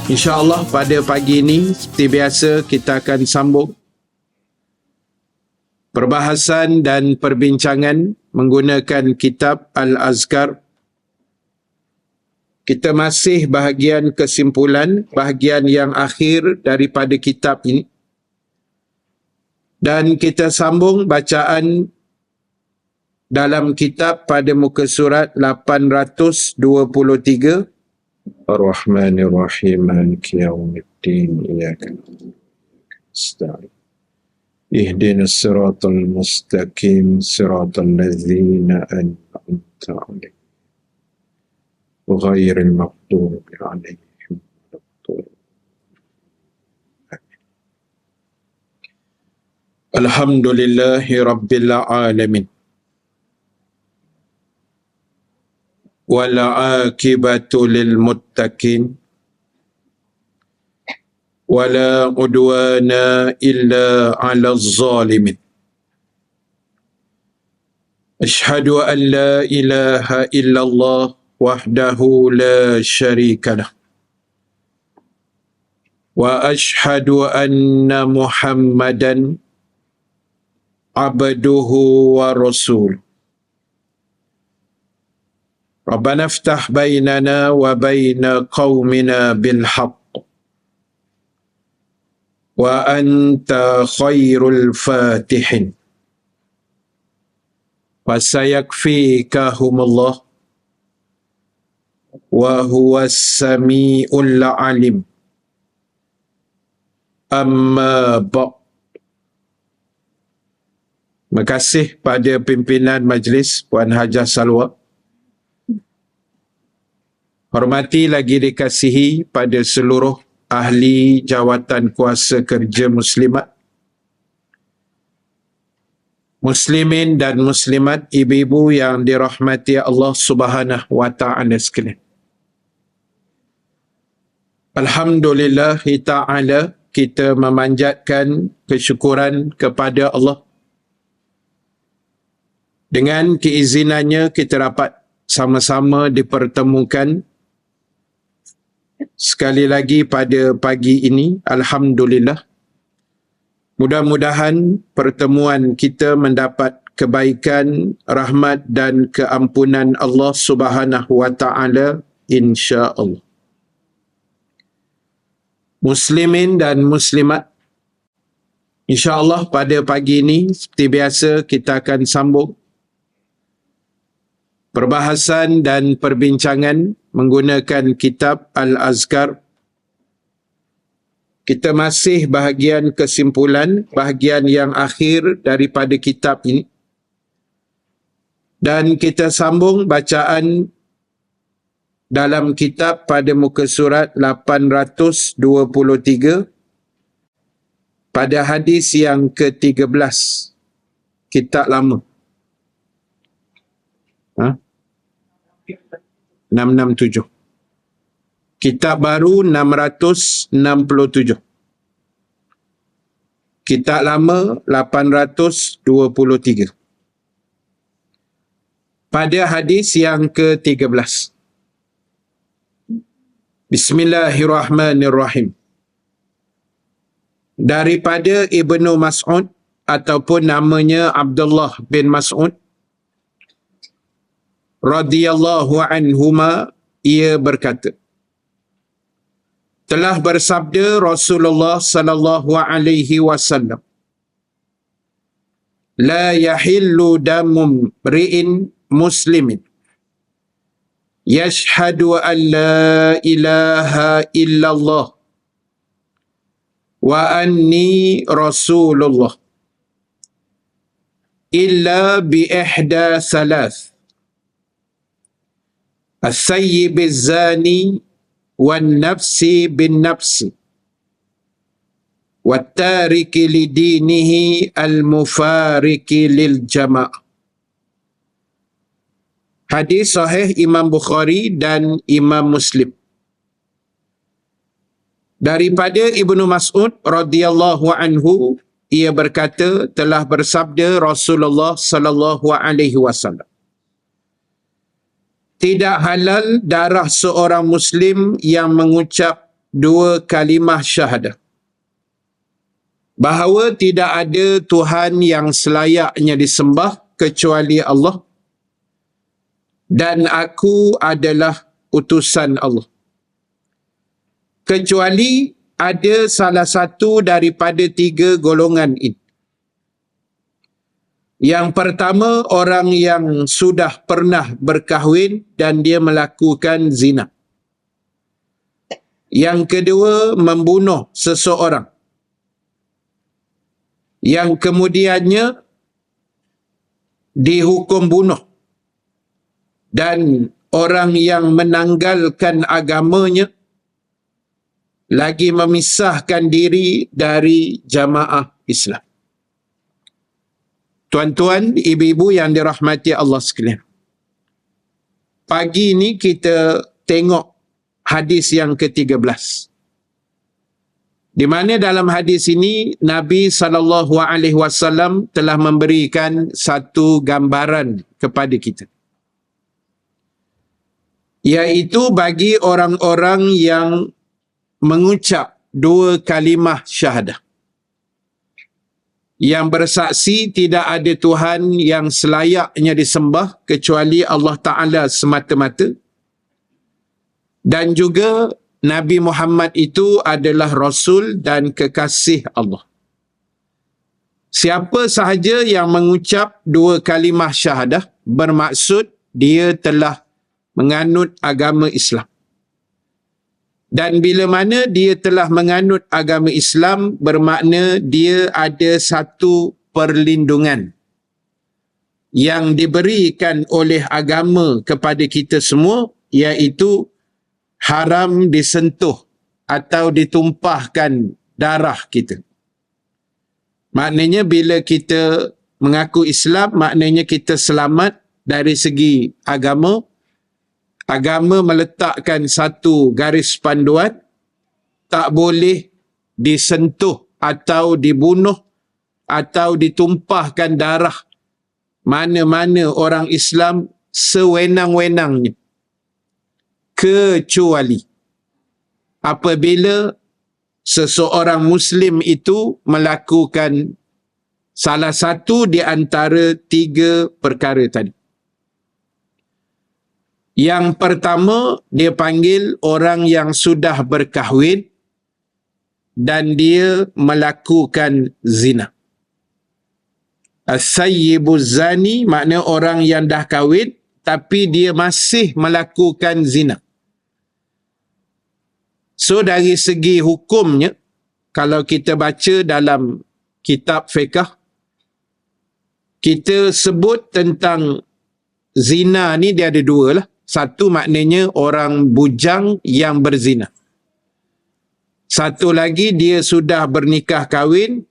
InsyaAllah pada pagi ini seperti biasa kita akan sambung perbahasan dan perbincangan menggunakan kitab Al-Azkar. Kita masih bahagian kesimpulan, bahagian yang akhir daripada kitab ini. Dan kita sambung bacaan dalam kitab pada muka surat 823. Ar-Rahmanir-Rahim, Maliki Yawmiddin, Iyyaka na'budu wa nasta'in. Ihdinas siratal mustaqim, siratal ladzina an'amta 'alaihim, ghairil maghdubi 'alaihim waladdallin. Alhamdulillahi rabbil alamin. Wal 'aqibatu lil muttaqin. Wala udwana illa 'alaz zalimin. Asyhadu an la ilaha illallah wahdahu la syarika lah. Wa asyhadu anna Muhammadan abduhu wa rasuluh. Rabbana iftah bainana wa baina qaumina bil haqq wa anta khairul fatihin. Wa sayakfikahumullah wa huwas sami'ul alim. Amma ba'. Terima kasih pada pimpinan majlis Puan Hajah Salwa. Hormati lagi dikasihi pada seluruh ahli jawatan kuasa kerja muslimat, muslimin dan muslimat, ibu-ibu yang dirahmati Allah Subhanahu wa ta'ala sekalian. Alhamdulillah ta'ala, kita memanjatkan kesyukuran kepada Allah. Dengan keizinannya kita dapat sama-sama dipertemukan sekali lagi pada pagi ini. Alhamdulillah. Mudah-mudahan pertemuan kita mendapat kebaikan, rahmat dan keampunan Allah Subhanahu wa ta'ala, insya-Allah. Muslimin dan muslimat, insya-Allah pada pagi ini seperti biasa kita akan sambung perbahasan dan perbincangan menggunakan kitab Al-Azkar. Kita masih bahagian kesimpulan, bahagian yang akhir daripada kitab ini. Dan kita sambung bacaan dalam kitab pada muka surat 823 pada hadis yang ke-13. Kitab lama. 667. Kitab baru 667. Kitab lama 823. Pada hadis yang ke-13. Bismillahirrahmanirrahim. Daripada Ibnu Mas'ud ataupun namanya Abdullah bin Mas'ud radhiyallahu anhuma, ia berkata, telah bersabda Rasulullah sallallahu alaihi wasallam, la yahillu damu mri'in muslimin yashhadu an la ilaha illallah wa anni rasulullah illa bi ihda thalath. As-sayyib az-zani wan nafsi bin nafsi wat tariki li dinihi al-mufariki lil jama'. Hadis sahih Imam Bukhari dan Imam Muslim. Daripada Ibnu Mas'ud radhiyallahu anhu, ia berkata, telah bersabda Rasulullah sallallahu alaihi wasallam, tidak halal darah seorang Muslim yang mengucap dua kalimah syahadah. Bahawa tidak ada Tuhan yang selayaknya disembah kecuali Allah. Dan aku adalah utusan Allah. Kecuali ada salah satu daripada tiga golongan ini. Yang pertama, orang yang sudah pernah berkahwin dan dia melakukan zina. Yang kedua, membunuh seseorang. Yang kemudiannya dihukum bunuh. Dan orang yang menanggalkan agamanya lagi memisahkan diri dari jamaah Islam. Tuan-tuan, ibu-ibu yang dirahmati Allah sekalian. Pagi ini kita tengok hadis yang ke-13. Di mana dalam hadis ini Nabi SAW telah memberikan satu gambaran kepada kita. Iaitu bagi orang-orang yang mengucap dua kalimah syahadah. Yang bersaksi tidak ada Tuhan yang selayaknya disembah kecuali Allah Ta'ala semata-mata. Dan juga Nabi Muhammad itu adalah Rasul dan kekasih Allah. Siapa sahaja yang mengucap dua kalimah syahadah bermaksud dia telah menganut agama Islam. Dan bila mana dia telah menganut agama Islam, bermakna dia ada satu perlindungan yang diberikan oleh agama kepada kita semua, iaitu haram disentuh atau ditumpahkan darah kita. Maknanya bila kita mengaku Islam, maknanya kita selamat dari segi agama. Agama meletakkan satu garis panduan, tak boleh disentuh atau dibunuh atau ditumpahkan darah mana-mana orang Islam sewenang-wenangnya. Kecuali apabila seseorang Muslim itu melakukan salah satu di antara tiga perkara tadi. Yang pertama, dia panggil orang yang sudah berkahwin dan dia melakukan zina. As-sayyibuz zani makna orang yang dah kahwin tapi dia masih melakukan zina. So dari segi hukumnya, kalau kita baca dalam kitab fiqh, kita sebut tentang zina ni dia ada dua lah. Satu maknanya orang bujang yang berzina. Satu lagi dia sudah bernikah kahwin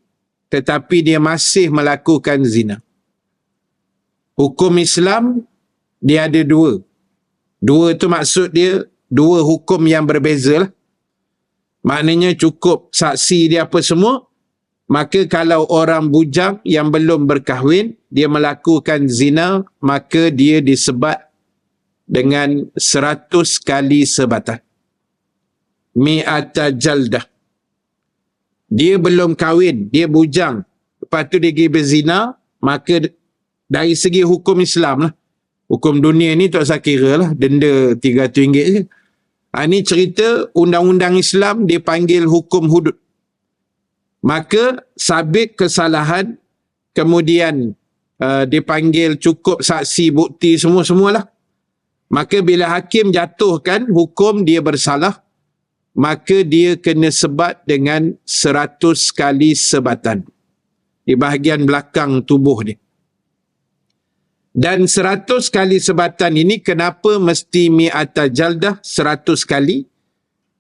tetapi dia masih melakukan zina. Hukum Islam dia ada dua. Dua tu maksud dia dua hukum yang berbeza lah. Maknanya cukup saksi dia apa semua. Maka kalau orang bujang yang belum berkahwin, dia melakukan zina, maka dia disebat dengan 100 kali sebatan. Mi'ata jaldah. Dia belum kahwin, dia bujang. Lepas tu dia pergi berzina, maka dari segi hukum Islam lah. Hukum dunia ni tak usah kira lah, denda RM300 je. Ini cerita undang-undang Islam dia panggil hukum hudud. Maka sabit kesalahan, kemudian dipanggil cukup saksi, bukti, semua-semualah. Maka bila hakim jatuhkan hukum dia bersalah, maka dia kena sebat dengan 100 kali sebatan di bahagian belakang tubuh dia. Dan 100 kali sebatan ini kenapa mesti mi'ata jaldah 100 kali?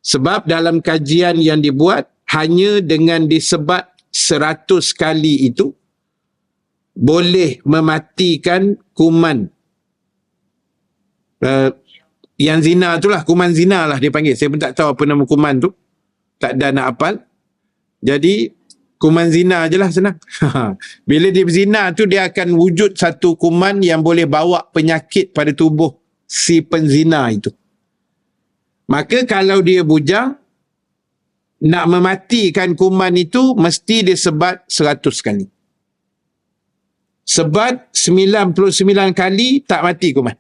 Sebab dalam kajian yang dibuat, hanya dengan disebat 100 kali itu boleh mematikan kuman. Yang zina tu lah, kuman zina lah dia panggil. Saya pun tak tahu apa nama kuman tu. Tak ada nak hafal. Jadi, kuman zina je lah senang. Bila dia berzina tu, dia akan wujud satu kuman yang boleh bawa penyakit pada tubuh si penzina itu. Maka kalau dia bujang, nak mematikan kuman itu mesti dia sebat 100 kali. Sebat 99 kali tak mati kuman.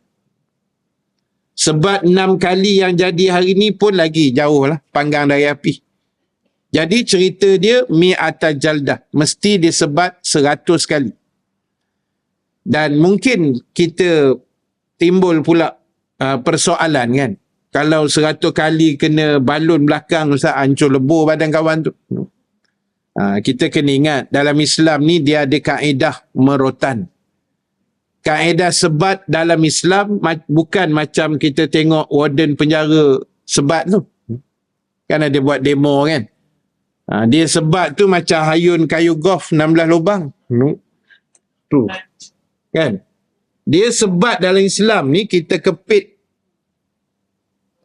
Sebat 6 kali yang jadi hari ni pun lagi jauh lah panggang dari api. Jadi cerita dia mi'ata jaldah. Mesti disebat 100 kali. Dan mungkin kita timbul pula persoalan kan. Kalau 100 kali kena balun belakang Ustaz, hancur lebur badan kawan tu. Kita kena ingat dalam Islam ni dia ada kaedah merotan. Kaedah sebat dalam Islam bukan macam kita tengok warden penjara sebat tu. Kan ada buat demo kan. Dia sebat tu macam hayun kayu golf 16 lubang. Tu. Kan? Dia sebat dalam Islam ni kita kepit.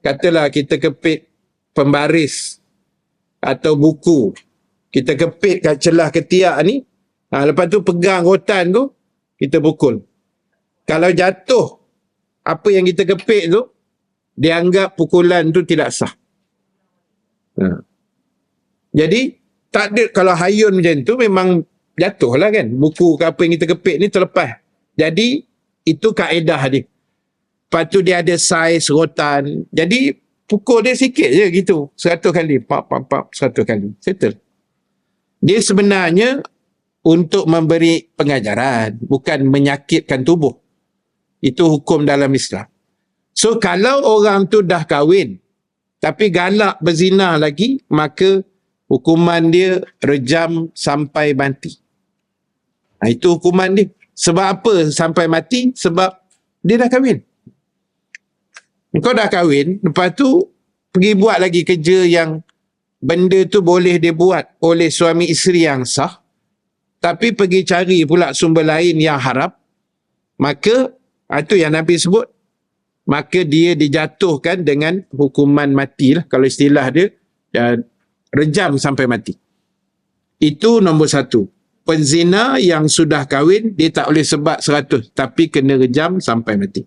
Katalah kita kepit pembaris atau buku. Kita kepit kat celah ketiak ni. Lepas tu pegang rotan tu, kita pukul. Kalau jatuh apa yang kita kepit tu, dianggap pukulan tu tidak sah. Jadi, tak ada, kalau hayun macam tu memang jatuh lah kan. Buku ke apa yang kita kepit ni terlepas. Jadi, itu kaedah dia. Lepas tu dia ada saiz rotan. Jadi, pukul dia sikit je gitu. 100 kali. Pap, 100 kali. Settle. Dia sebenarnya untuk memberi pengajaran, bukan menyakitkan tubuh. Itu hukum dalam Islam. So, kalau orang tu dah kahwin, tapi galak berzina lagi, maka hukuman dia rejam sampai mati. Itu hukuman dia. Sebab apa sampai mati? Sebab dia dah kahwin. Kau dah kahwin, lepas tu pergi buat lagi kerja yang benda tu boleh dia buat oleh suami isteri yang sah, tapi pergi cari pula sumber lain yang haram, maka itu yang Nabi sebut, maka dia dijatuhkan dengan hukuman mati lah. Kalau istilah dia, rejam sampai mati. Itu nombor 1. Penzina yang sudah kahwin, dia tak boleh sebat 100, tapi kena rejam sampai mati.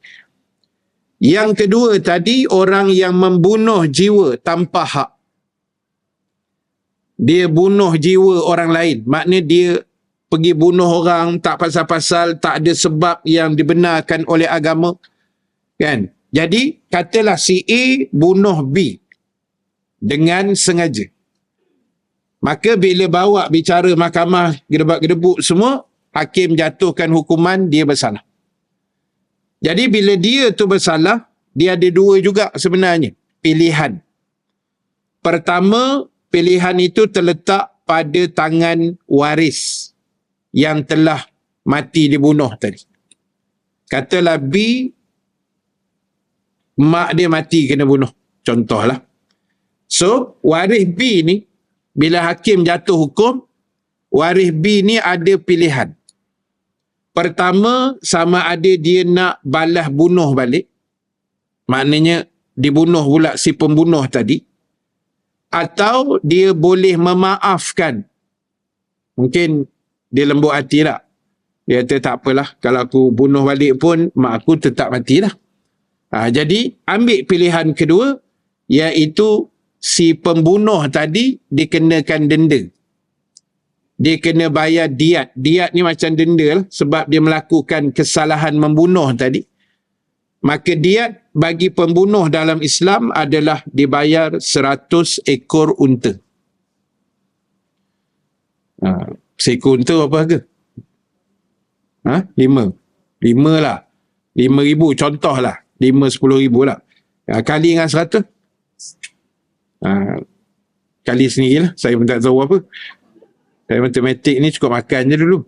Yang kedua tadi, orang yang membunuh jiwa tanpa hak. Dia bunuh jiwa orang lain. Maknanya dia pergi bunuh orang tak pasal-pasal, tak ada sebab yang dibenarkan oleh agama. Kan? Jadi, katalah si A bunuh B dengan sengaja. Maka bila bawa bicara mahkamah, gedebak-gedebuk semua, hakim jatuhkan hukuman, dia bersalah. Jadi bila dia tu bersalah, dia ada 2 juga sebenarnya pilihan. Pertama, pilihan itu terletak pada tangan waris yang telah mati dibunuh tadi. Katalah B, mak dia mati kena bunuh. Contohlah. So, waris B ni, bila hakim jatuh hukum, waris B ni ada pilihan. Pertama, sama ada dia nak balas bunuh balik. Maknanya, dibunuh pula si pembunuh tadi. Atau dia boleh memaafkan. Mungkin dia lembut hati tak. Dia kata tak apalah. Kalau aku bunuh balik pun, mak aku tetap mati lah. Jadi, ambil pilihan kedua, iaitu si pembunuh tadi dikenakan denda. Dia kena bayar diat. Diat ni macam denda lah, sebab dia melakukan kesalahan membunuh tadi. Maka diat bagi pembunuh dalam Islam adalah dibayar 100 ekor unta. Seekor unta apa harga? 5 lah. 5,000 contoh lah. 5-10 ribu lah. Kali dengan 100. Kali sendirilah. Saya pun tak tahu apa. Saya matematik ni cukup makan je dulu.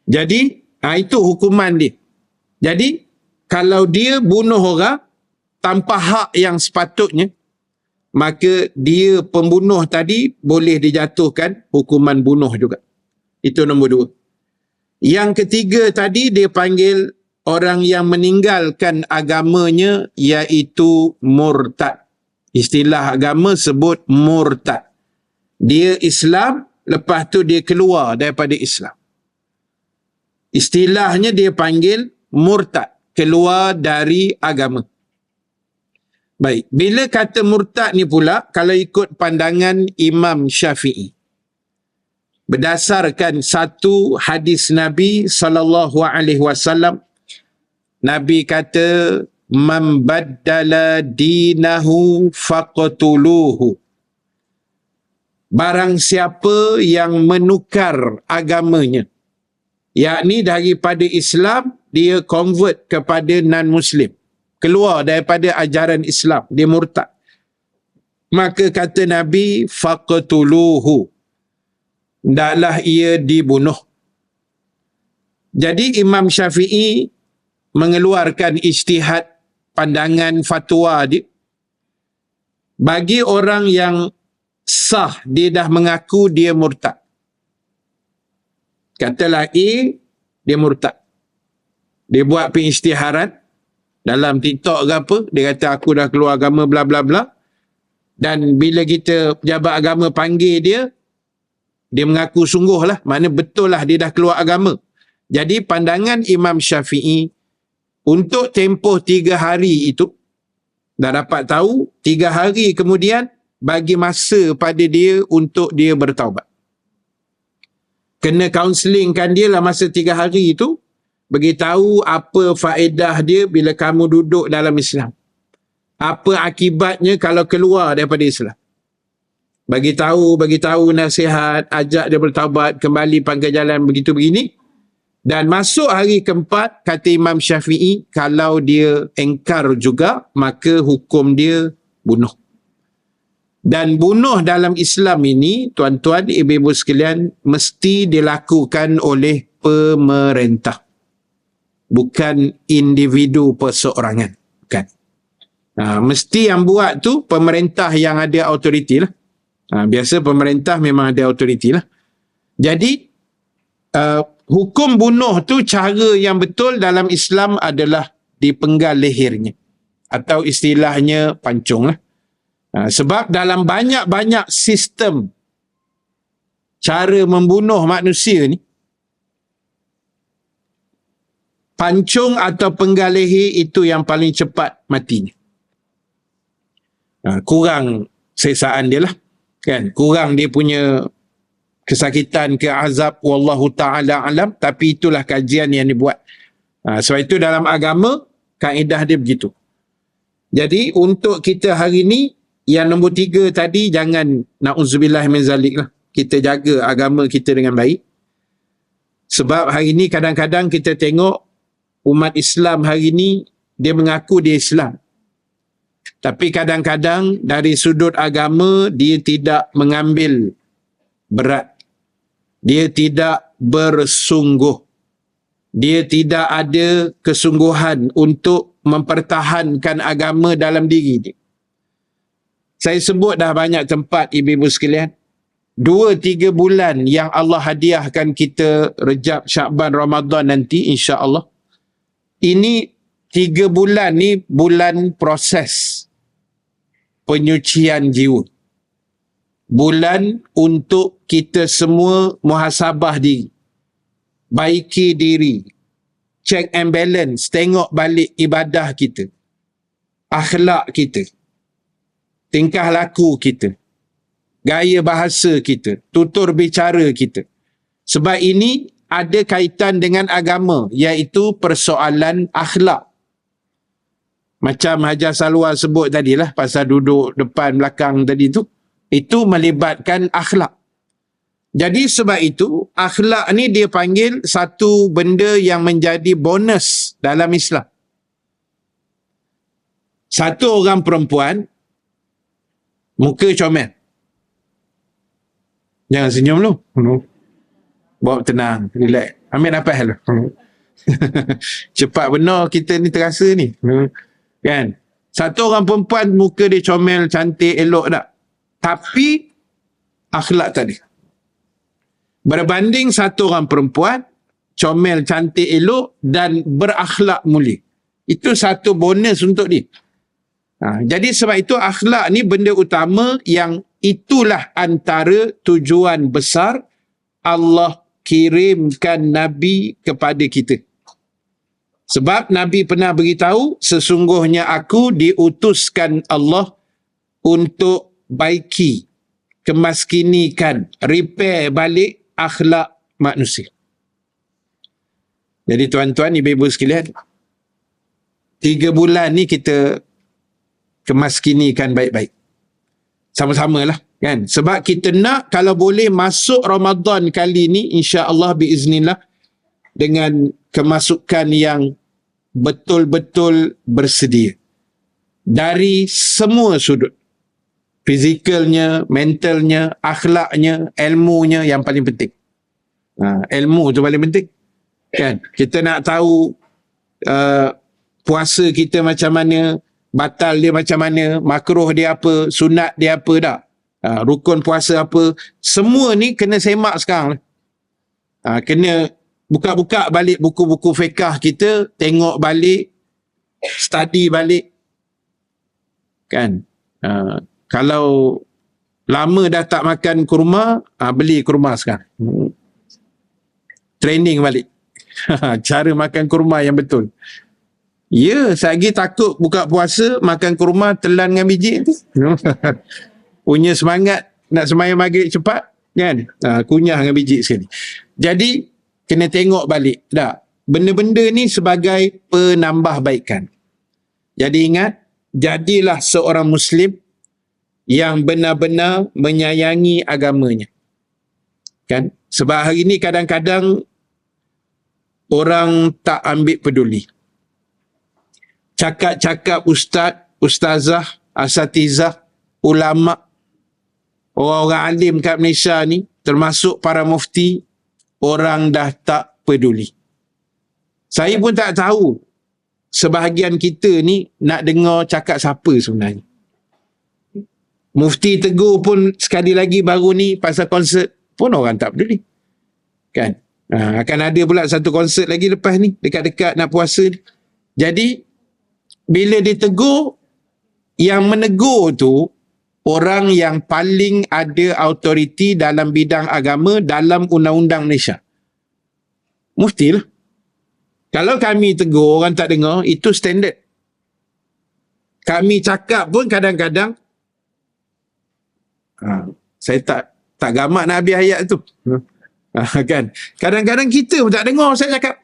Jadi, itu hukuman dia. Jadi, kalau dia bunuh orang tanpa hak yang sepatutnya, maka dia pembunuh tadi boleh dijatuhkan hukuman bunuh juga. Itu nombor 2. Yang ketiga tadi dia panggil orang yang meninggalkan agamanya, iaitu murtad. Istilah agama sebut murtad. Dia Islam, lepas tu dia keluar daripada Islam. Istilahnya dia panggil murtad, keluar dari agama. Baik, bila kata murtad ni pula, kalau ikut pandangan Imam Syafi'i, berdasarkan satu hadis Nabi SAW, Nabi kata, man baddala dinahu faqtuluhu. Barang siapa yang menukar agamanya, yakni daripada Islam, dia convert kepada non-Muslim, keluar daripada ajaran Islam, dia murtad, maka kata Nabi, faqtuluhu, hendaklah ia dibunuh. Jadi Imam Syafi'i mengeluarkan ijtihad, pandangan fatwa dia, bagi orang yang sah, dia dah mengaku dia murtad. Katalah A, dia murtad, dia buat pengisytiharan dalam TikTok ke apa, dia kata aku dah keluar agama bla bla bla, dan bila kita pejabat agama panggil dia, dia mengaku sungguh lah, makna betul lah dia dah keluar agama. Jadi pandangan Imam Syafi'i, untuk tempoh 3 hari itu, dah dapat tahu, 3 hari kemudian bagi masa pada dia untuk dia bertaubat. Kena counselingkan dia lah masa 3 hari itu, beritahu apa faedah dia bila kamu duduk dalam Islam, apa akibatnya kalau keluar daripada Islam. Bagi tahu nasihat, ajak dia bertaubat, kembali pangkal jalan, begitu begini. Dan masuk hari keempat, kata Imam Syafi'i, kalau dia engkar juga, maka hukum dia bunuh. Dan bunuh dalam Islam ini, tuan-tuan, ibu-ibu sekalian, mesti dilakukan oleh pemerintah, bukan individu perseorangan. Bukan. Mesti yang buat tu pemerintah yang ada autoriti lah. Biasa pemerintah memang ada autoriti lah. Jadi hukum bunuh tu, cara yang betul dalam Islam adalah dipenggal lehernya, atau istilahnya pancung lah. Sebab dalam banyak-banyak sistem cara membunuh manusia ni, pancung atau penggal leher itu yang paling cepat matinya. Kurang seksaan dia lah, kan? Kurang dia punya kesakitan ke azab, wallahu ta'ala alam, tapi itulah kajian yang dibuat. Sebab itu dalam agama, kaedah dia begitu. Jadi untuk kita hari ni, yang nombor 3 tadi, jangan na'udzubillah min zalik lah. Kita jaga agama kita dengan baik. Sebab hari ni kadang-kadang kita tengok umat Islam hari ni, dia mengaku dia Islam, tapi kadang-kadang dari sudut agama dia tidak mengambil berat, dia tidak bersungguh, dia tidak ada kesungguhan untuk mempertahankan agama dalam diri dia. Saya sebut dah banyak tempat, ibu-ibu sekalian, 2-3 bulan yang Allah hadiahkan kita, Rejab, Syakban, Ramadan nanti insya-Allah. Ini 3 bulan ni bulan proses penyucian jiwa. Bulan untuk kita semua muhasabah diri, baiki diri, check and balance, tengok balik ibadah kita, akhlak kita, tingkah laku kita, gaya bahasa kita, tutur bicara kita. Sebab ini ada kaitan dengan agama, iaitu persoalan akhlak. Macam Hajar Salwa sebut tadilah, pasal duduk depan belakang tadi tu, itu melibatkan akhlak. Jadi sebab itu, akhlak ni dia panggil satu benda yang menjadi bonus dalam Islam. Satu orang perempuan, muka comel. Jangan senyum lu. Bawa tenang, relax. Ambil nafas lu. Cepat benar kita ni terasa ni. Kan? Satu orang perempuan, muka dia comel, cantik, elok tak? Tapi akhlak tadi. Berbanding satu orang perempuan, comel, cantik, elok dan berakhlak mulia. Itu satu bonus untuk dia. Jadi sebab itu akhlak ni benda utama, yang itulah antara tujuan besar Allah kirimkan Nabi kepada kita. Sebab Nabi pernah beritahu, sesungguhnya aku diutuskan Allah untuk baiki, kemaskinikan, repair balik akhlak manusia. Jadi tuan-tuan, ibu-ibu sekalian, 3 bulan ni kita kemaskinikan baik-baik. Sama-samalah kan. Sebab kita nak kalau boleh masuk Ramadan kali ni, insya-Allah biiznillah, dengan kemasukan yang betul-betul bersedia. Dari semua sudut. Fizikalnya, mentalnya, akhlaknya, ilmunya yang paling penting. Ilmu tu paling penting. Kan? Kita nak tahu puasa kita macam mana, batal dia macam mana, makruh dia apa, sunat dia apa dah. Rukun puasa apa. Semua ni kena semak sekarang. Kena buka-buka balik buku-buku fiqah kita, tengok balik, study balik. Kan? Kalau lama dah tak makan kurma, beli kurma sekarang. Training balik. Cara makan kurma yang betul. Ya, lagi takut buka puasa, makan kurma, telan dengan biji tu. Punya semangat nak sembahyang maghrib cepat, kan? Kunyah dengan biji sekali. Jadi, kena tengok balik. Tak? Benda-benda ni sebagai penambahbaikan. Jadi ingat, jadilah seorang Muslim yang benar-benar menyayangi agamanya. Kan? Sebab hari ni kadang-kadang orang tak ambil peduli. Cakap-cakap ustaz, ustazah, asatizah, ulama', orang-orang alim kat Malaysia ni, termasuk para mufti, orang dah tak peduli. Saya pun tak tahu sebahagian kita ni nak dengar cakap siapa sebenarnya. Mufti tegur pun sekali lagi baru ni pasal konsert pun orang tak peduli. Kan? Akan ada pula satu konsert lagi lepas ni, dekat-dekat nak puasa ni. Jadi, bila ditegur, yang menegur tu, orang yang paling ada autoriti dalam bidang agama dalam undang-undang Malaysia. Mufti lah. Kalau kami tegur, orang tak dengar, itu standard. Kami cakap pun kadang-kadang, saya tak gamak nak habis ayat tu. Kan? Kadang-kadang kita pun tak dengar saya cakap.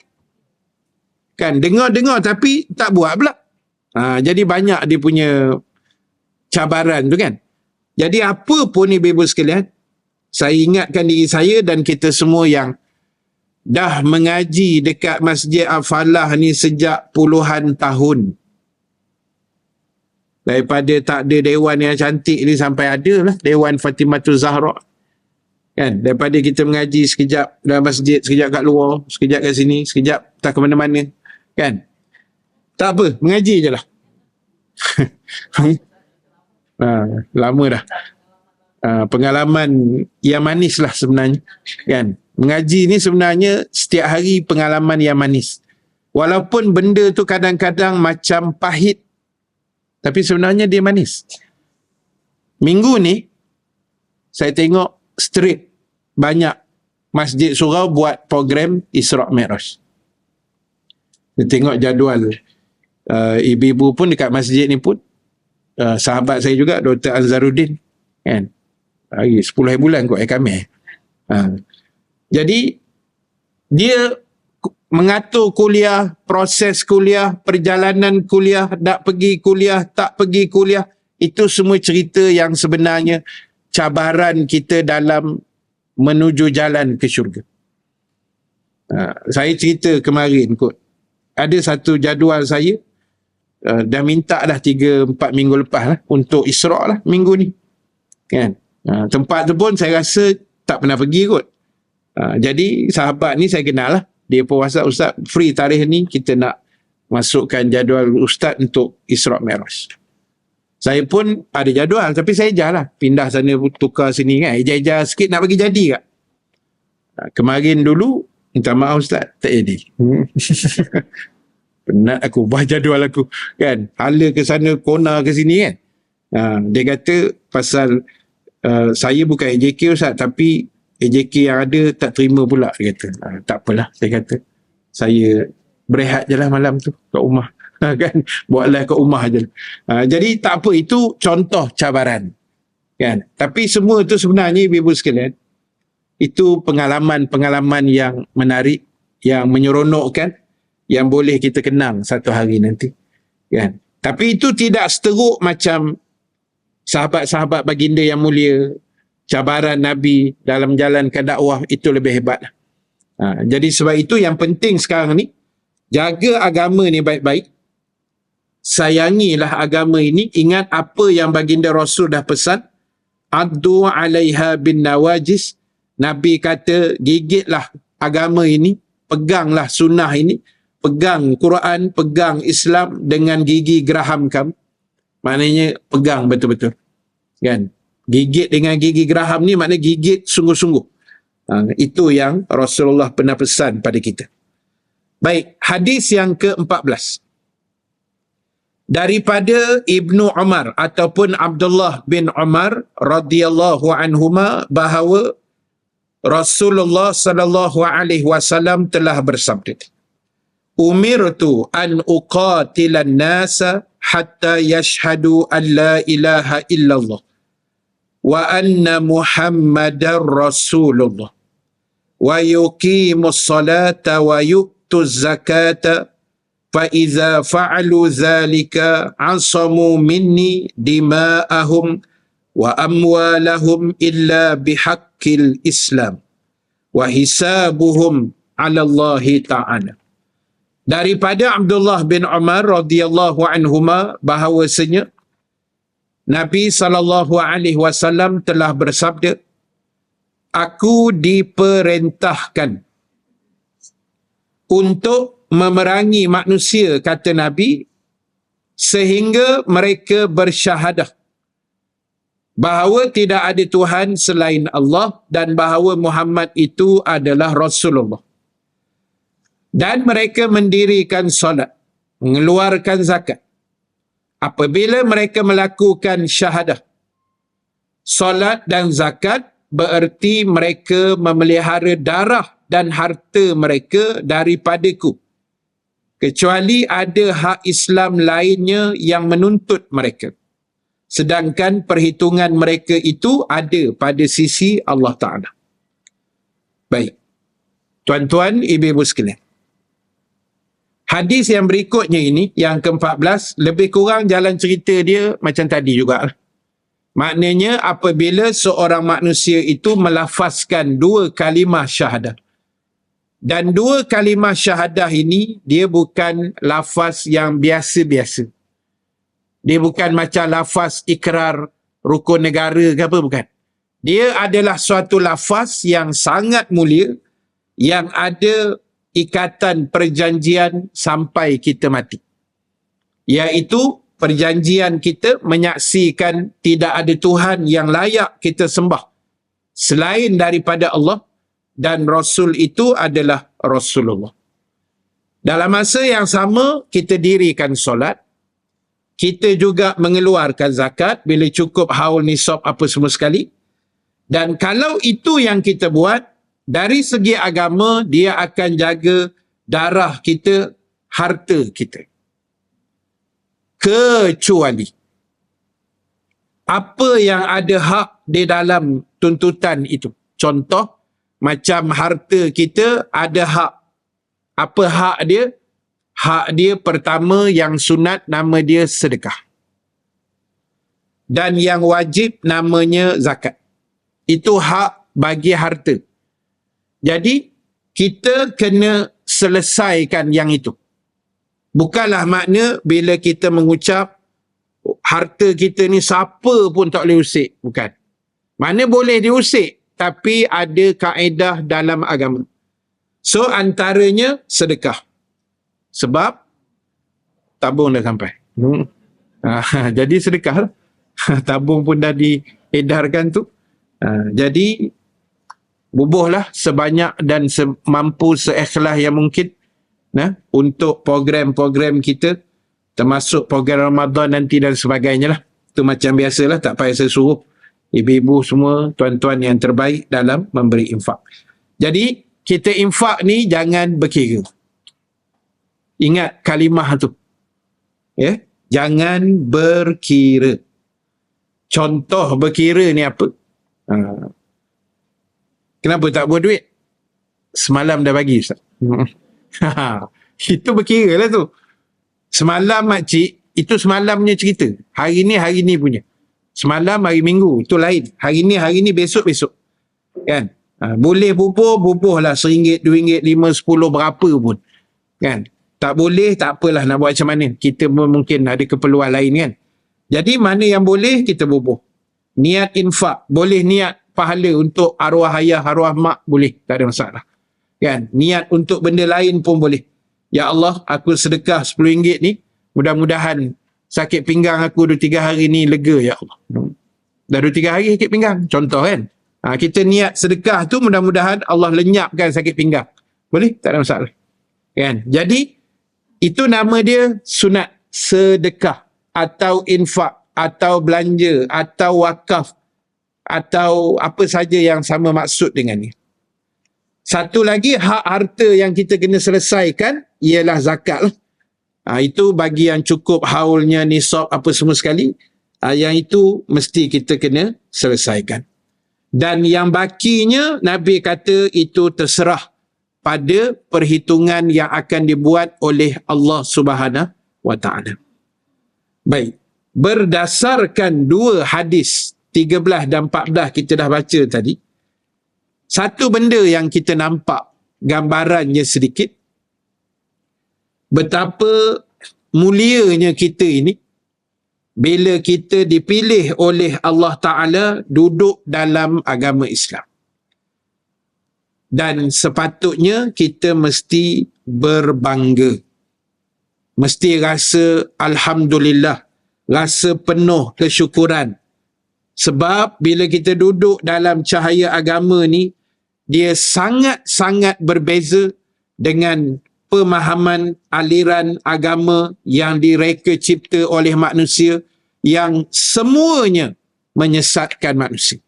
Kan? Dengar-dengar tapi tak buat pula. Jadi banyak dia punya cabaran tu kan. Jadi apa pun ibu-ibu sekalian, saya ingatkan diri saya dan kita semua yang dah mengaji dekat Masjid Al-Falah ni sejak puluhan tahun. Daripada tak ada dewan yang cantik ni sampai ada lah Dewan Fatimatul Zahra. Kan? Daripada kita mengaji sekejap dalam masjid, sekejap kat luar, sekejap kat sini, sekejap tak ke mana-mana. Kan? Tak apa, mengaji je lah. Lama dah. Pengalaman yang manis lah sebenarnya. Kan? Mengaji ni sebenarnya setiap hari pengalaman yang manis. Walaupun benda tu kadang-kadang macam pahit, tapi sebenarnya dia manis. Minggu ni, saya tengok straight banyak masjid surau buat program Isra' Mi'raj. Saya tengok jadual ibu-ibu pun dekat masjid ni pun, sahabat saya juga, Dr. Anzaruddin, kan? Hari 10 bulan kot kami. Jadi, dia mengatur kuliah, proses kuliah, perjalanan kuliah, nak pergi kuliah, tak pergi kuliah, itu semua cerita yang sebenarnya cabaran kita dalam menuju jalan ke syurga. Saya cerita kemarin kot, ada satu jadual saya, dah minta dah 3-4 minggu lepas lah, untuk Isra' lah minggu ni. Kan? Tempat tu pun saya rasa tak pernah pergi kot. Jadi sahabat ni saya kenal lah. Dia pun WhatsApp, Ustaz, free tarikh ni kita nak masukkan jadual Ustaz untuk Isra' Mi'raj. Saya pun ada jadual, tapi saya ejah lah. Pindah sana, tukar sini kan. Ejah-ejah sikit nak bagi jadi kat. Kemarin dulu, minta maaf Ustaz, tak jadi. Penat aku, ubah jadual aku. Kan? Hala ke sana, kona ke sini kan. Dia kata pasal saya bukan AJK Ustaz, tapi AJK yang ada tak terima pula. Dia kata, tak apalah, saya kata. Saya berehat je lah malam tu kat rumah. Kan? Buatlah kat rumah je. Jadi tak apa, itu contoh cabaran. Kan? Tapi semua tu sebenarnya ibu-ibu sekalian, itu pengalaman-pengalaman yang menarik, yang menyeronokkan, yang boleh kita kenang satu hari nanti. Kan? Tapi itu tidak seteruk macam sahabat-sahabat baginda yang mulia, cabaran Nabi dalam menjalankan dakwah, itu lebih hebat. Jadi sebab itu yang penting sekarang ni, jaga agama ni baik-baik, sayangilah agama ini, ingat apa yang baginda Rasul dah pesan, addu alaiha bin nawajis. Nabi kata, gigitlah agama ini, peganglah sunnah ini, pegang Quran, pegang Islam dengan gigi geraham kamu. Maknanya pegang betul-betul. Kan? Gigit dengan gigi geraham ni maknanya gigit sungguh-sungguh. Itu yang Rasulullah pernah pesan pada kita. Baik, hadis yang ke-14. Daripada Ibnu Umar ataupun Abdullah bin Umar radhiyallahu anhuma, bahawa Rasulullah sallallahu alaihi wasallam telah bersabda, umirtu an uqatilan nasa hatta yashhadu an la ilaha illallah wa anna muhammadar rasulullah wa yuqimus salata wa yu'tuz zakata fa iza fa'alu dhalika asamu minni dima'ahum wa amwalahum illa bihaqqil Islam wa hisabuhum 'ala Allah ta'ala. Daripada Abdullah bin Umar radhiyallahu anhuma, bahawasanya Nabi SAW telah bersabda, aku diperintahkan untuk memerangi manusia, kata Nabi, sehingga mereka bersyahadah bahawa tidak ada Tuhan selain Allah dan bahawa Muhammad itu adalah Rasulullah. Dan mereka mendirikan solat, mengeluarkan zakat. Apabila mereka melakukan syahadah, solat dan zakat, bererti mereka memelihara darah dan harta mereka daripadaku, kecuali ada hak Islam lainnya yang menuntut mereka. Sedangkan perhitungan mereka itu ada pada sisi Allah Ta'ala. Baik. Tuan-tuan, ibu-ibu sekalian. Hadis yang berikutnya ini, yang ke-14, lebih kurang jalan cerita dia macam tadi juga. Maknanya apabila seorang manusia itu melafazkan dua kalimah syahadah. Dan dua kalimah syahadah ini, dia bukan lafaz yang biasa-biasa. Dia bukan macam lafaz ikrar rukun negara ke apa, bukan. Dia adalah suatu lafaz yang sangat mulia, yang ada ikatan perjanjian sampai kita mati. Iaitu perjanjian kita menyaksikan tidak ada Tuhan yang layak kita sembah selain daripada Allah, dan Rasul itu adalah Rasulullah. Dalam masa yang sama, kita dirikan solat, kita juga mengeluarkan zakat bila cukup haul nisab apa semua sekali. Dan kalau itu yang kita buat, dari segi agama, dia akan jaga darah kita, harta kita. Kecuali apa yang ada hak di dalam tuntutan itu. Contoh, macam harta kita ada hak. Apa hak dia? Hak dia pertama yang sunat nama dia sedekah. Dan yang wajib namanya zakat. Itu hak bagi harta. Jadi, kita kena selesaikan yang itu. Bukanlah makna bila kita mengucap harta kita ni siapa pun tak boleh usik. Bukan. Mana boleh diusik, tapi ada kaedah dalam agama. So, antaranya sedekah. Sebab tabung dah sampai. Jadi sedekah. Tabung pun dah diedarkan tu. Jadi bubuhlah sebanyak dan semampu, seikhlas yang mungkin untuk program-program kita, termasuk program Ramadan nanti dan sebagainya lah. Itu macam biasalah, tak payah saya suruh. Ibu-ibu semua, tuan-tuan yang terbaik dalam memberi infak. Jadi kita infak ni jangan berkira. Ingat kalimah tu. Ya, jangan berkira. Contoh berkira ni apa? Kenapa tak buat duit? Semalam dah bagi, Ustaz. Itu berkira lah tu. Semalam makcik, itu semalamnya cerita. Hari ni punya. Semalam hari Minggu, itu lain. Hari ni, besok. Kan? Boleh bubuh lah RM1, RM2, RM5, RM10 berapa pun. Kan? Tak boleh, tak apalah nak buat macam mana. Kita mungkin ada keperluan lain kan. Jadi mana yang boleh, kita bubuh. Niat infak, boleh niat pahala untuk arwah ayah, arwah mak, boleh. Tak ada masalah. Kan? Niat untuk benda lain pun boleh. Ya Allah, aku sedekah RM10 ni, mudah-mudahan sakit pinggang aku 2-3 hari ni lega, ya Allah. Dah 2-3 hari sakit pinggang, contoh kan. Kita niat sedekah tu, mudah-mudahan Allah lenyapkan sakit pinggang. Boleh? Tak ada masalah. Kan? Jadi, itu nama dia sunat sedekah atau infak atau belanja atau wakaf atau apa saja yang sama maksud dengan ni. Satu lagi hak harta yang kita kena selesaikan ialah zakat lah. Itu bagi yang cukup haulnya, nisab apa semua sekali, yang itu mesti kita kena selesaikan. Dan yang bakinya Nabi kata itu terserah pada perhitungan yang akan dibuat oleh Allah Subhanahu wa taala. Baik, berdasarkan 2 hadis 13 dan 14 kita dah baca tadi, satu benda yang kita nampak gambarannya sedikit, betapa mulianya kita ini bila kita dipilih oleh Allah Ta'ala duduk dalam agama Islam. Dan sepatutnya kita mesti berbangga. Mesti rasa Alhamdulillah, rasa penuh kesyukuran. Sebab bila kita duduk dalam cahaya agama ni, dia sangat-sangat berbeza dengan pemahaman aliran agama yang direka cipta oleh manusia yang semuanya menyesatkan manusia.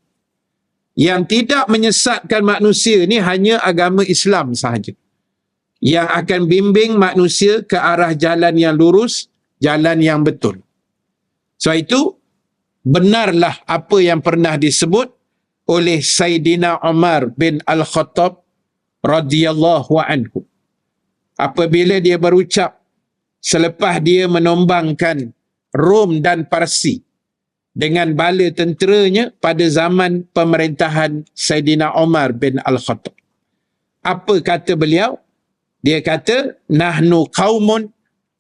Yang tidak menyesatkan manusia ni hanya agama Islam sahaja, yang akan bimbing manusia ke arah jalan yang lurus, jalan yang betul. Sebab itu, benarlah apa yang pernah disebut oleh Sayyidina Umar bin Al-Khattab radhiyallahu anhu. Apabila dia berucap selepas dia menombangkan Rom dan Parsi dengan bala tenteranya pada zaman pemerintahan Sayyidina Umar bin Al-Khattab. Apa kata beliau? Dia kata, nahnu qaumun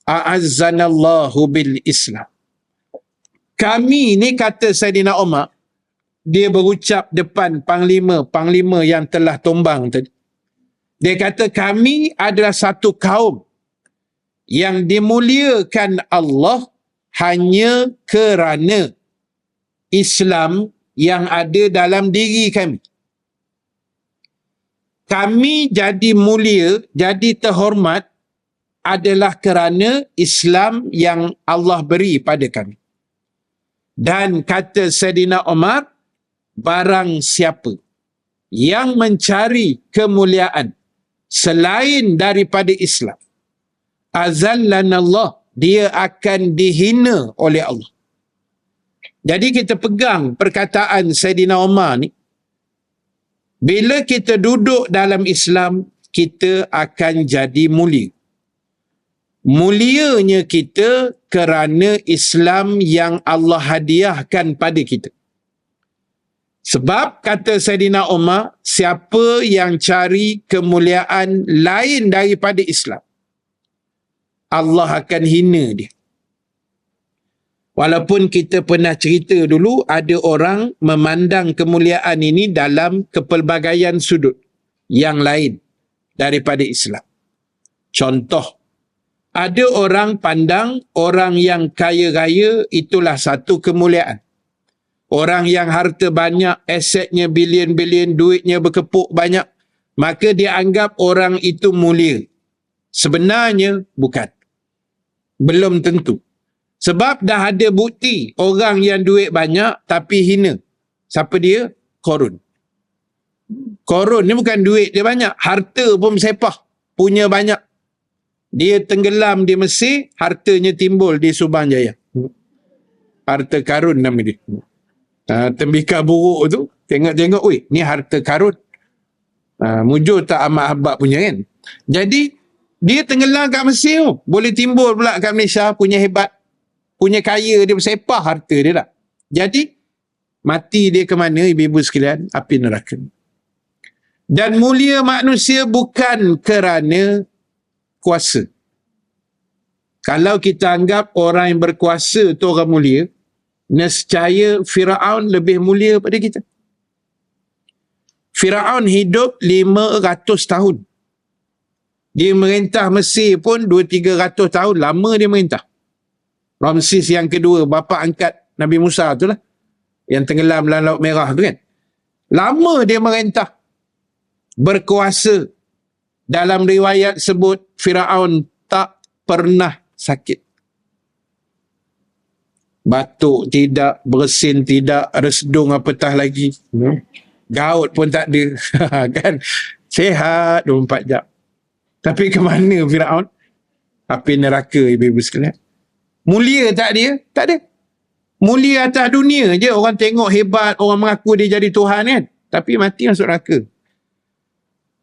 a'azzanallahu bil Islam. Kami ni, kata Sayyidina Umar, dia berucap depan panglima yang telah tumbang tadi. Dia kata, kami adalah satu kaum yang dimuliakan Allah hanya kerana Islam yang ada dalam diri kami. Kami jadi mulia, jadi terhormat adalah kerana Islam yang Allah beri pada kami. Dan kata Sayyidina Umar, barang siapa yang mencari kemuliaan selain daripada Islam, azallanallah, dia akan dihina oleh Allah. Jadi kita pegang perkataan Sayyidina Umar ni, bila kita duduk dalam Islam, kita akan jadi mulia. Mulianya kita kerana Islam yang Allah hadiahkan pada kita. Sebab kata Sayyidina Umar, siapa yang cari kemuliaan lain daripada Islam, Allah akan hina dia. Walaupun kita pernah cerita dulu, ada orang memandang kemuliaan ini dalam kepelbagaian sudut yang lain daripada Islam. Contoh, ada orang pandang orang yang kaya raya itulah satu kemuliaan. Orang yang harta banyak, asetnya bilion-bilion, duitnya berkepuk banyak, maka dia anggap orang itu mulia. Sebenarnya bukan. Belum tentu. Sebab dah ada bukti orang yang duit banyak tapi hina. Siapa dia? Korun. Korun ni bukan duit dia banyak, harta pun sepah, punya banyak. Dia tenggelam di Mesir, hartanya timbul di Subang Jaya. Harta karun nama dia. Tembikar buruk tu, tengok-tengok, ni harta karun. Mujur tak amat habak punya kan. Jadi, dia tenggelam kat Mesir tu. Boleh timbul pula kat Malaysia, punya hebat, punya kaya, dia bersepah harta dia tak. Jadi, mati dia ke mana, ibu-ibu sekalian? Api neraka. Dan mulia manusia bukan kerana kuasa. Kalau kita anggap orang yang berkuasa tu orang mulia, nescaya Firaun lebih mulia pada kita. Firaun hidup 500 tahun. Dia merintah Mesir pun 200-300 tahun. Lama dia merintah. Ramses yang kedua, bapa angkat Nabi Musa tu lah. Yang tenggelam dalam Laut Merah tu kan. Lama dia merintah. Berkuasa. Dalam riwayat sebut Firaun tak pernah sakit. Batuk tidak, bersin tidak, resdung apatah lagi. Gaut pun tak ada. Kan? Sehat 24 jam. Tapi ke mana Firaun? Api neraka, ibu-ibu sekalian. Mulia tak dia? Tak ada. Mulia atas dunia je. Orang tengok hebat, orang mengaku dia jadi Tuhan kan. Tapi mati masuk neraka.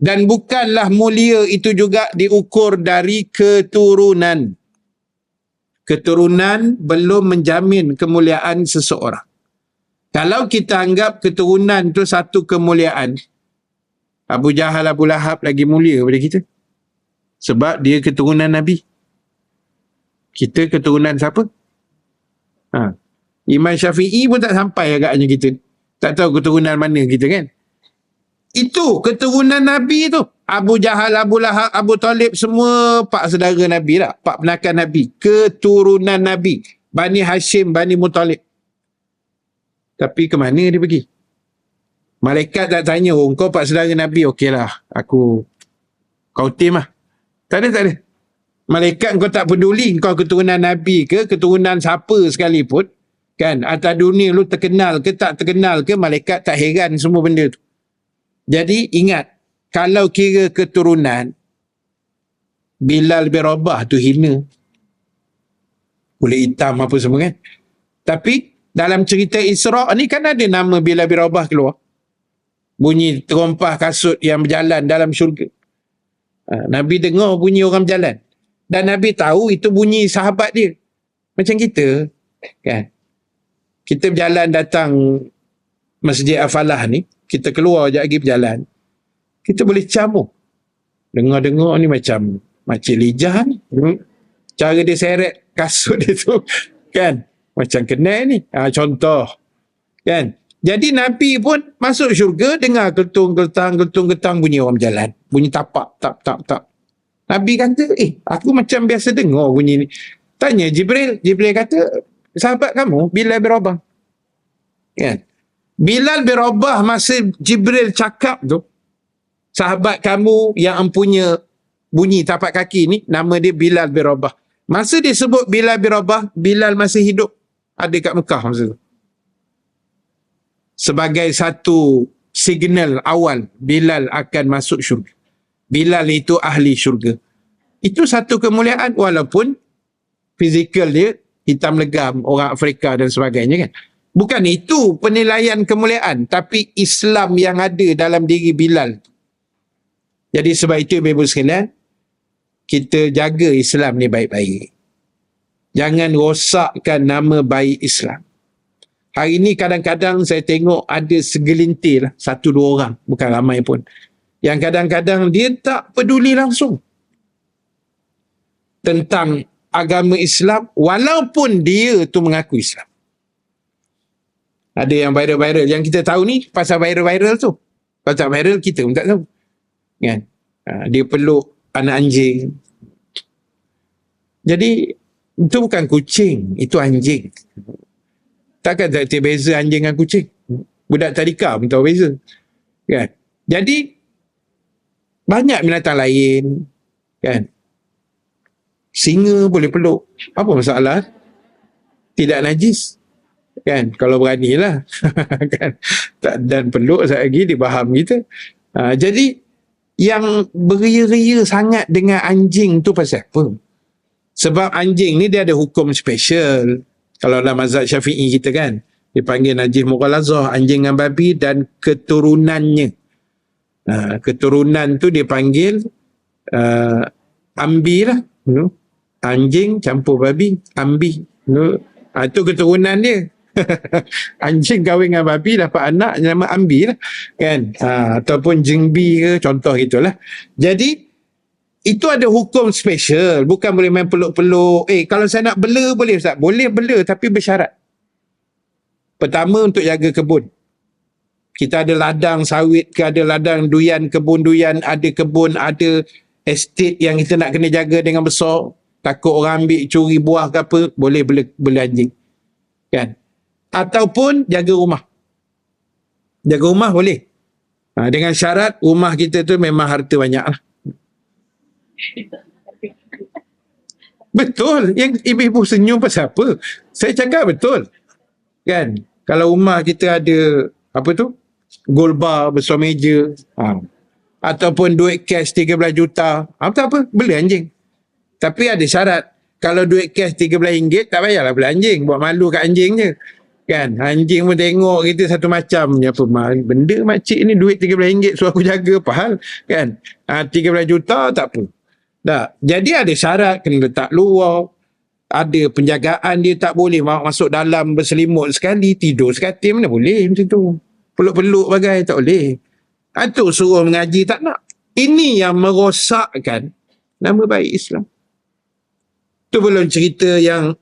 Dan bukanlah mulia itu juga diukur dari keturunan. Keturunan belum menjamin kemuliaan seseorang. Kalau kita anggap keturunan itu satu kemuliaan, Abu Jahal, Abu Lahab lagi mulia daripada kita. Sebab dia keturunan Nabi. Kita keturunan siapa? Imam Syafi'i pun tak sampai agaknya kita. Tak tahu keturunan mana kita kan. Itu keturunan Nabi tu. Abu Jahal, Abu Lahab, Abu Talib, semua pak saudara Nabi lah. Pak penakan Nabi. Keturunan Nabi. Bani Hashim, Bani Muttalib. Tapi ke mana dia pergi? Malaikat tak tanya, kau pak saudara Nabi, okeylah. Kau tim lah. Tak ada. Malaikat kau tak peduli kau keturunan Nabi ke, keturunan siapa sekalipun. Kan? Atas dunia lu terkenal ke tak terkenal ke, malaikat tak heran semua benda tu. Jadi ingat, kalau kira keturunan, Bilal bin Rabah tu hina. Kulit hitam apa semua kan. Tapi dalam cerita Isra' ni kan ada nama Bilal bin Rabah keluar. Bunyi terompah kasut yang berjalan dalam syurga. Nabi dengar bunyi orang berjalan. Dan Nabi tahu itu bunyi sahabat dia. Macam kita. Kan? Kita berjalan datang Masjid Al-Falah ni. Kita keluar sekejap lagi berjalan. Kita boleh camu. Dengar-dengar ni macam Makcik Lijah ni. Cara dia seret kasut dia tu. Kan? Macam kenal ni. Contoh. Kan? Jadi Nabi pun masuk syurga dengar geltung-geltang bunyi orang berjalan. Bunyi tapak. Tap. Nabi kata, aku macam biasa dengar bunyi ni. Tanya Jibril. Jibril kata, sahabat kamu, Bilal bin Rabah. Kan? Bilal bin Rabah masa Jibril cakap tu, sahabat kamu yang empunya bunyi tapak kaki ni, nama dia Bilal bin Rabah. Masa dia sebut Bilal bin Rabah, Bilal masih hidup. Ada kat Mekah masa tu. Sebagai satu signal awal, Bilal akan masuk syurga. Bilal itu ahli syurga. Itu satu kemuliaan walaupun fizikal dia hitam legam, orang Afrika dan sebagainya kan. Bukan itu penilaian kemuliaan, tapi Islam yang ada dalam diri Bilal. Jadi sebab itu ibu sekalian, kita jaga Islam ni baik-baik. Jangan rosakkan nama baik Islam. Hari ni kadang-kadang saya tengok ada segelintir lah, 1-2 orang, bukan ramai pun, yang kadang-kadang dia tak peduli langsung tentang agama Islam walaupun dia tu mengaku Islam. Ada yang viral-viral. Yang kita tahu ni pasal viral-viral tu. Pasal viral kita pun tak tahu. Kan? Dia peluk anak anjing. Jadi itu bukan kucing, itu anjing. Takkan tak beza anjing dengan kucing. Budak tadika pun tahu beza. Kan? Jadi banyak binatang lain. Kan? Singa boleh peluk. Apa masalah? Tidak najis. Kan? Kalau beranilah. Kan? Dan peluk sekejap lagi dia faham kita. Jadi yang beria-ria sangat dengan anjing tu pasal apa? Sebab anjing ni dia ada hukum special. Kalau dalam mazhab Syafi'i kita kan, dipanggil najis mughalazah, anjing dengan babi dan keturunannya. Keturunan tu dia panggil ambi lah. Anjing campur babi, ambi. Itu keturunan dia. Anjing kahwin dengan babi dapat anak nama ambi lah kan, ataupun jengbi ke, contoh gitulah. Jadi itu ada hukum special, bukan boleh main peluk-peluk. Kalau saya nak bela boleh Ustaz, boleh bela tapi bersyarat. Pertama, untuk jaga kebun. Kita ada ladang sawit ke, ada ladang duyan, kebun duyan, ada kebun, ada estate yang kita nak kena jaga dengan besar, takut orang ambil curi buah ke apa, boleh bela anjing kan. Ataupun jaga rumah. Jaga rumah boleh. Dengan syarat rumah kita tu memang harta banyak lah. Betul. Yang ibu-ibu senyum pasal apa? Saya cakap betul. Kan? Kalau rumah kita ada apa tu? Gold bar besar meja. Ataupun duit cash 13 juta. Tak apa. Beli anjing. Tapi ada syarat. Kalau duit cash RM13 tak payahlah beli anjing. Buat malu kat anjing je. Kan, anjing pun tengok kita satu macam ni, apa benda makcik ni duit RM13 suruh aku jaga apa hal kan. 13 juta tak apa dah. Jadi ada syarat, kena letak luar, ada penjagaan, dia tak boleh masuk dalam berselimut sekali, tidur sekatil, mana boleh macam tu. Peluk-peluk bagai tak boleh. Itu suruh mengaji tak nak. Ini yang merosakkan nama baik Islam. Tu belum cerita yang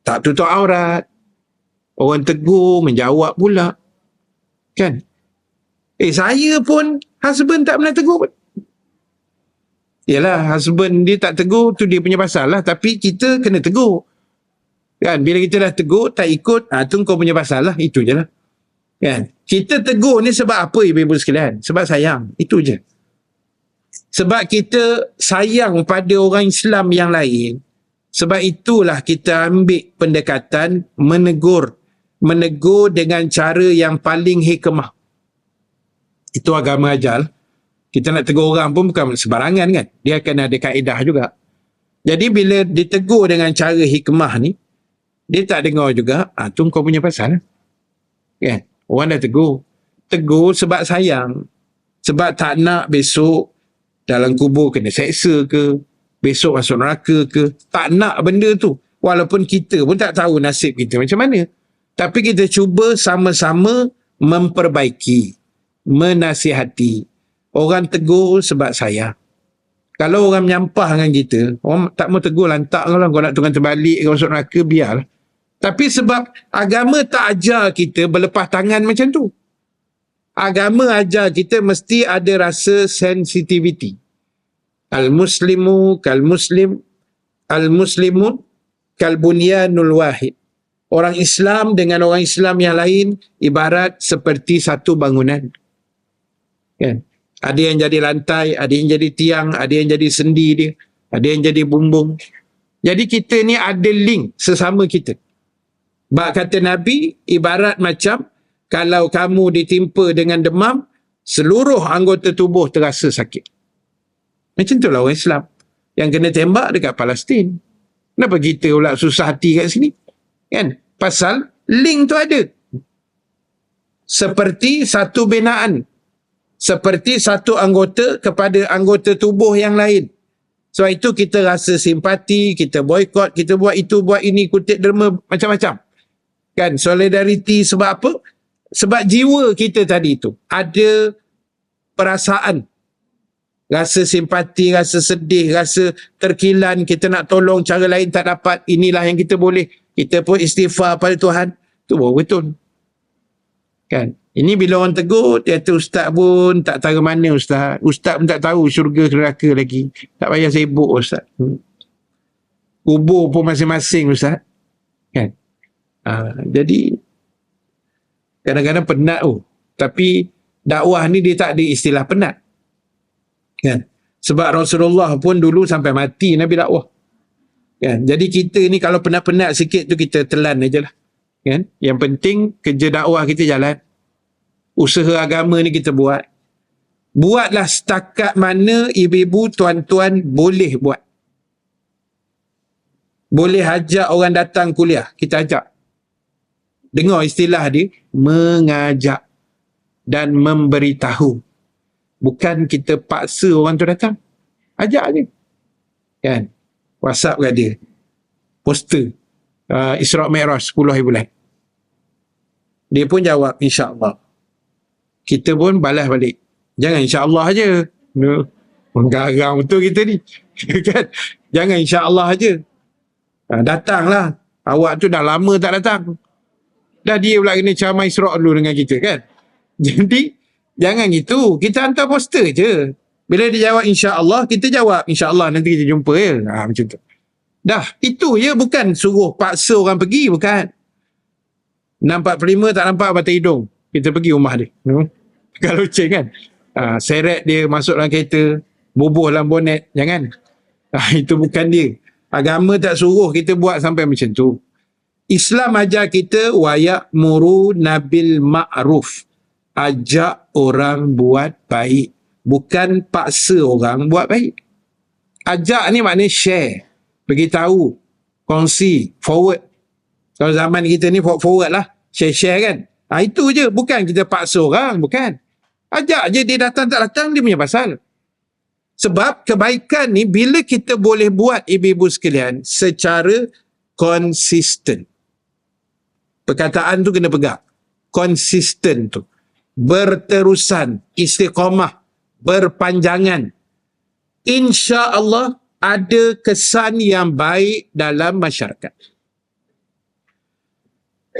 tak tutup aurat, orang tegur, menjawab pula. Kan? Saya pun, husband tak pernah tegur pun. Yalah, husband dia tak tegur, tu dia punya pasal lah. Tapi kita kena tegur. Kan? Bila kita dah tegur, tak ikut, tu kau punya pasal lah. Itu je lah. Kan? Kita tegur ni sebab apa, ibu-ibu sekalian? Sebab sayang. Itu je. Sebab kita sayang pada orang Islam yang lain. Sebab itulah kita ambil pendekatan menegur dengan cara yang paling hikmah. Itu agama ajar. Kita nak tegur orang pun bukan sebarangan kan. Dia akan ada kaedah juga. Jadi bila ditegur dengan cara hikmah ni, dia tak dengar juga, tu kau punya pasal. Kan? Orang dah tegur. Tegur sebab sayang. Sebab tak nak besok dalam kubur kena seksa ke, besok masuk neraka ke. Tak nak benda tu. Walaupun kita pun tak tahu nasib kita macam mana. Tapi kita cuba sama-sama memperbaiki, menasihati. Orang tegur sebab sayang. Kalau orang menyampah dengan kita, orang tak mau tegur, lantak kau lah, kau nak tukang terbalik, kau masuk neraka, biarlah. Tapi sebab agama tak ajar kita berlepas tangan macam tu. Agama ajar kita mesti ada rasa sensitivity. Al-muslimu kal-muslim, al-muslimun kal-bunyanul wahid. Orang Islam dengan orang Islam yang lain ibarat seperti satu bangunan. Kan? Ada yang jadi lantai, ada yang jadi tiang, ada yang jadi sendi dia, ada yang jadi bumbung. Jadi kita ni ada link sesama kita. Bak kata Nabi, ibarat macam kalau kamu ditimpa dengan demam, seluruh anggota tubuh terasa sakit. Macam itulah orang Islam yang kena tembak dekat Palestin. Kenapa kita pula susah hati kat sini? Kan? Pasal link tu ada. Seperti satu binaan. Seperti satu anggota kepada anggota tubuh yang lain. Sebab itu kita rasa simpati, kita boykot, kita buat itu, buat ini, kutip derma, macam-macam. Kan? Solidariti sebab apa? Sebab jiwa kita tadi tu ada perasaan. Rasa simpati, rasa sedih, rasa terkilan, kita nak tolong, cara lain tak dapat, inilah yang kita boleh. Kita pun istighfar pada Tuhan. Itu baru betul. Kan? Ini bila orang tegur, dia kata ustaz pun tak tahu mana ustaz. Ustaz pun tak tahu syurga ke neraka lagi. Tak payah sibuk ustaz. Kubur pun masing-masing ustaz. Kan? Jadi, kadang-kadang penat. Tapi dakwah ni dia tak ada istilah penat. Kan? Sebab Rasulullah pun dulu sampai mati Nabi dakwah. Kan? Jadi kita ni kalau penat-penat sikit tu kita telan aja lah. Kan? Yang penting kerja dakwah kita jalan. Usaha agama ni kita buat. Buatlah setakat mana ibu-ibu, tuan-tuan boleh buat. Boleh ajak orang datang kuliah, kita ajak. Dengar istilah dia, mengajak dan memberitahu. Bukan kita paksa orang tu datang. Ajak je. Kan? WhatsApp ke dia. Poster. Isra' Mi'raj 10 hari bulan. Dia pun jawab, insya-Allah. Kita pun balas balik. Jangan insya-Allah aje. Menggarang betul kita ni. Kan? Jangan insya-Allah aje. Datanglah. Awak tu dah lama tak datang. Dah dia pula kena ceramah Isra' dulu dengan kita kan. Jadi jangan gitu. Kita hantar poster je. Bila dia jawab insya-Allah, kita jawab insya-Allah nanti kita jumpa ya. Macam tu. Dah, itu je, bukan suruh paksa orang pergi, bukan. 6.45 tak nampak batang hidung. Kita pergi rumah dia. Kalau ceng kan. Seret dia masuk dalam kereta, bubuh dalam bonet, jangan. Itu bukan dia. Agama tak suruh kita buat sampai macam tu. Islam ajar kita wa ya'muru nabil ma'ruf. Ajak orang buat baik. Bukan paksa orang buat baik. Ajak ni maknanya share. Beritahu. Kongsi. Forward. Kalau zaman kita ni forward lah. Share-share kan. Itu je. Bukan kita paksa orang. Bukan. Ajak je. Dia datang tak datang, dia punya pasal. Sebab kebaikan ni bila kita boleh buat, ibu-ibu sekalian, secara konsisten. Perkataan tu kena pegang. Konsisten tu. Berterusan. Istiqamah. Berpanjangan. InsyaAllah ada kesan yang baik dalam masyarakat.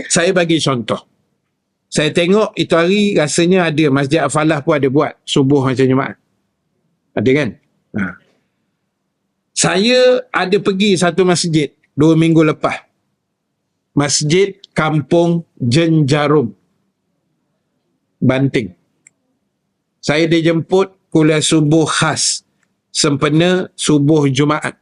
Saya bagi contoh. Saya tengok itu hari rasanya ada Masjid Al-Falah pun ada buat subuh macam Jumaat. Ada kan? Saya ada pergi satu masjid 2 minggu lepas. Masjid Kampung Jenjarum, Banting. Saya dijemput kuliah subuh khas sempena subuh Jumaat.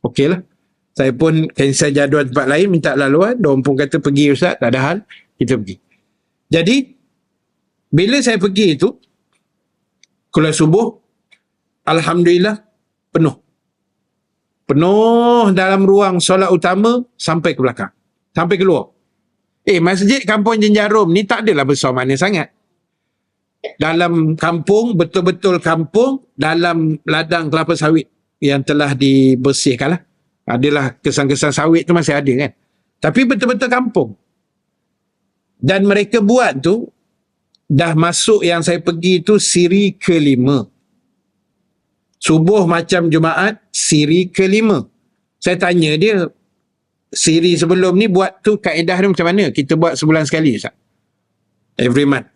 Okeylah. Saya pun cancel jadual tempat lain, minta laluan. Diorang pun kata pergi Ustaz, tak ada hal. Kita pergi. Jadi, bila saya pergi itu, kuliah subuh, Alhamdulillah, penuh. Penuh dalam ruang solat utama sampai ke belakang. Sampai keluar. Masjid Kampung Jenjarum ni tak adalah besar mana sangat. Dalam kampung, betul-betul kampung, dalam ladang kelapa sawit yang telah dibersihkan lah. Adalah kesan-kesan sawit tu masih ada kan. Tapi betul-betul kampung. Dan mereka buat tu, dah masuk yang saya pergi tu siri ke-5. Subuh macam Jumaat, siri ke-5. Saya tanya dia, siri sebelum ni buat tu kaedah dia macam mana? Kita buat sebulan sekali Ustaz. Every month.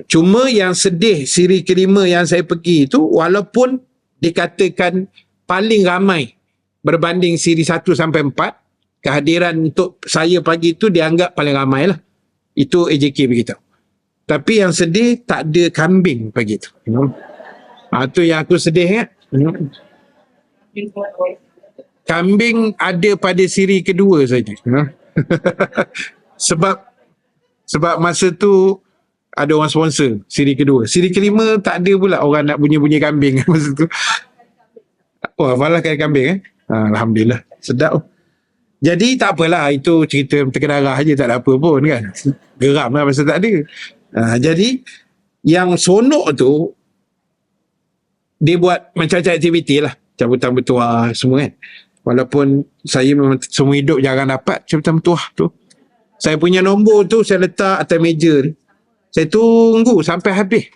Cuma yang sedih siri ke-5 yang saya pergi itu, walaupun dikatakan paling ramai berbanding siri 1 sampai 4, kehadiran untuk saya pagi itu dianggap paling ramai lah. Itu AJK beritahu. Tapi yang sedih tak ada kambing pagi itu. Itu yang aku sedih kan. Kambing ada pada siri kedua saja. Sebab masa tu ada orang sponsor siri kedua. Siri ke-5 tak ada pula orang nak bunyi-bunyi kambing masa tu. Malah kaya kambing Alhamdulillah. Sedap. Jadi tak apalah, itu cerita terkedarah je, tak ada apa pun kan. Geram lah masa tak ada. Jadi yang sonok tu dia buat macam-macam aktiviti lah. Cabutan bertuah semua kan. Walaupun saya memang semua hidup jarang dapat cabutan bertuah tu. Saya punya nombor tu saya letak atas meja ni. Saya tunggu sampai habis.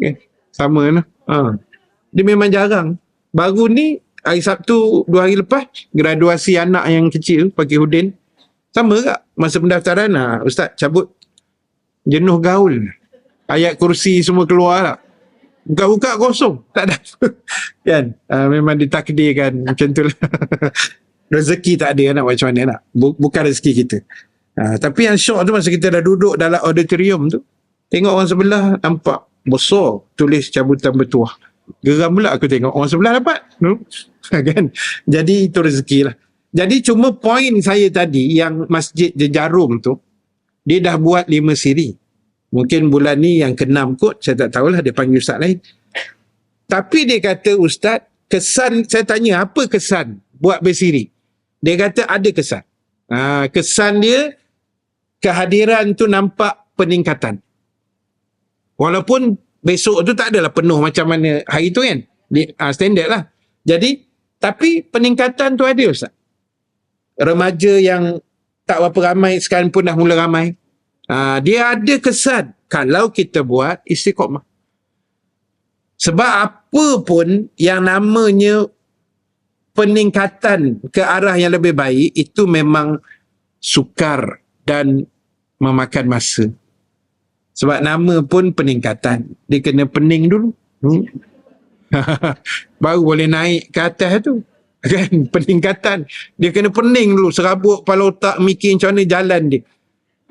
Okay. Sama lah. Dia memang jarang. Baru ni, hari Sabtu 2 hari lepas, graduasi anak yang kecil, pakai hudin. Sama tak? Masa pendaftaran, Ustaz cabut. Jenuh gaul. Ayat kursi semua keluar tak? Buka-buka kosong. Tak ada. Kan? Memang ditakdirkan macam tu lah. Rezeki tak ada nak macam mana nak. Bukan rezeki kita. Tapi yang syok tu masa kita dah duduk dalam auditorium tu, tengok orang sebelah nampak besar tulis cabutan bertuah. Geram pula aku tengok orang sebelah dapat. Kan? Jadi itu rezeki lah. Jadi cuma poin saya tadi yang Masjid Jenjarum tu, dia dah buat 5 siri. Mungkin bulan ni yang ke-6 kot, saya tak tahulah, dia panggil ustaz lain. Tapi dia kata, ustaz, kesan, saya tanya, apa kesan buat bersiri? Dia kata ada kesan. Kesan dia, kehadiran tu nampak peningkatan. Walaupun besok tu tak adalah penuh macam mana hari tu kan. Standard lah. Jadi, tapi peningkatan tu ada ustaz. Remaja yang tak berapa ramai sekarang pun dah mula ramai. Dia ada kesan kalau kita buat istiqamah. Sebab apa pun yang namanya peningkatan ke arah yang lebih baik itu memang sukar dan memakan masa. Sebab nama pun peningkatan. Dia kena pening dulu. Baru boleh naik ke atas tu. Kan? Peningkatan. Dia kena pening dulu. Serabut kepala otak mikir macam mana jalan dia.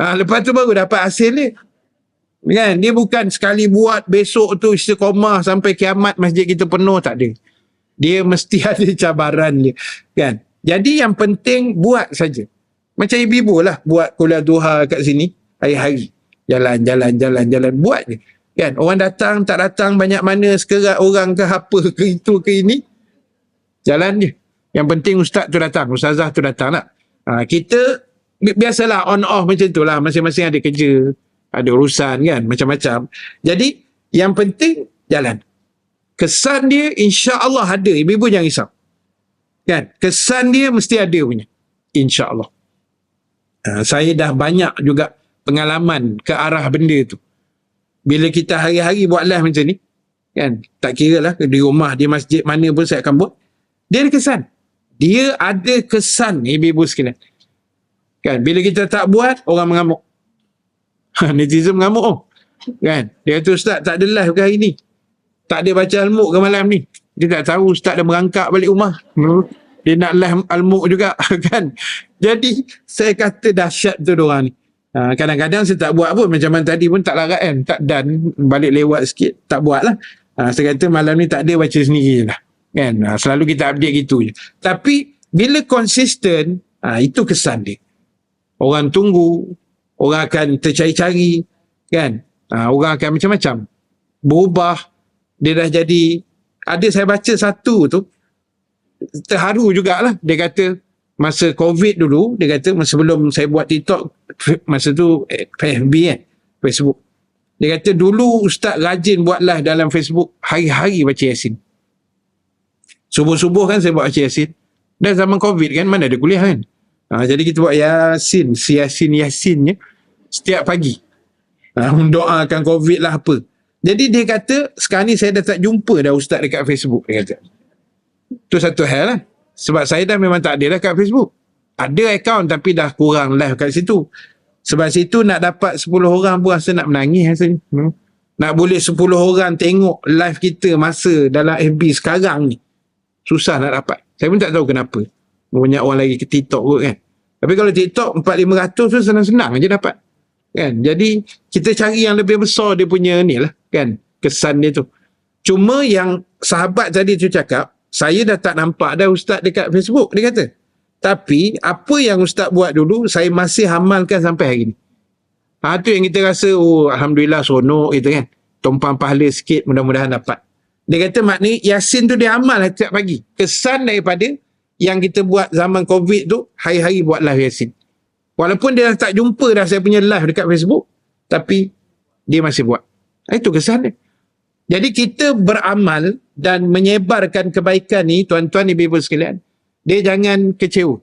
Lepas tu baru dapat hasil dia. Kan? Dia bukan sekali buat besok tu istiqamah sampai kiamat masjid kita penuh. Tak ada. Dia mesti ada cabaran dia. Kan? Jadi yang penting buat saja. Macam ibu-ibu lah buat kuliah duha kat sini hari-hari. Jalan. Buat je. Kan? Orang datang, tak datang, banyak mana, sekerat orang ke apa ke itu ke ini. Jalan je. Yang penting ustaz tu datang, ustazah tu datang lah. Kita, biasalah on off macam tu lah. Masing-masing ada kerja, ada urusan kan, macam-macam. Jadi, yang penting jalan. Kesan dia insya-Allah ada. Ibu-ibu jangan risau. Kan? Kesan dia mesti ada punya. InsyaAllah. Saya dah banyak juga pengalaman ke arah benda tu. Bila kita hari-hari buat live macam ni, kan, tak kira lah di rumah, di masjid mana pun saya akan buat, dia ada kesan. Dia ada kesan, ibu-ibu sekalian. Kan, bila kita tak buat, orang mengamuk. Netizen mengamuk. Kan, dia kata, ustaz tak ada live ke hari ni? Tak ada baca al-Mulk ke malam ni? Dia tak tahu ustaz dah berangkak balik rumah. Dia nak live al-Mulk juga. Kan. Jadi, saya kata dahsyat tu diorang ni. Kadang-kadang saya tak buat pun. Macam mana tadi pun tak larat kan. Tak dan balik lewat sikit. Tak buat lah. Saya kata malam ni tak ada, baca sendiri je lah. Kan? Selalu kita update gitu je. Tapi bila konsisten, itu kesan dia. Orang tunggu. Orang akan tercari-cari. Kan? Orang akan macam-macam. Berubah. Dia dah jadi. Ada saya baca satu tu. Terharu jugalah. Dia kata masa COVID dulu, dia kata masa sebelum saya buat TikTok, masa tu FB kan, Facebook. Dia kata dulu ustaz rajin buat live dalam Facebook, hari-hari baca Yasin. Subuh-subuh kan saya buat baca Yasin. Dan zaman COVID kan, mana ada kuliah kan. Jadi kita buat Yasin, si Yasinnya setiap pagi. Mendoakan COVID lah apa. Jadi dia kata, sekarang ni saya dah tak jumpa dah ustaz dekat Facebook, dia kata. Itu satu hal lah. Sebab saya dah memang tak ada dah kat Facebook. Ada akaun tapi dah kurang live kat situ. Sebab situ nak dapat 10 orang pun rasa nak menangis rasanya. Nak boleh 10 orang tengok live kita masa dalam FB sekarang ni. Susah nak dapat. Saya pun tak tahu kenapa. Banyak orang lagi ke TikTok kot kan. Tapi kalau TikTok 400-500 tu senang-senang je dapat. Kan? Jadi kita cari yang lebih besar dia punya ni lah. Kan? Kesan dia tu. Cuma yang sahabat tadi tu cakap, saya dah tak nampak dah ustaz dekat Facebook, dia kata. Tapi, apa yang ustaz buat dulu, saya masih amalkan sampai hari ni. Itu yang kita rasa, Alhamdulillah, sonok gitu kan. Tumpang pahala sikit, mudah-mudahan dapat. Dia kata, maknanya Yasin tu dia amal setiap pagi. Kesan daripada yang kita buat zaman COVID tu, hari-hari buat live Yasin. Walaupun dia dah tak jumpa dah saya punya live dekat Facebook, tapi dia masih buat. Itu kesan dia. Jadi kita beramal dan menyebarkan kebaikan ni, tuan-tuan ibu-ibu sekalian, dia jangan kecewa.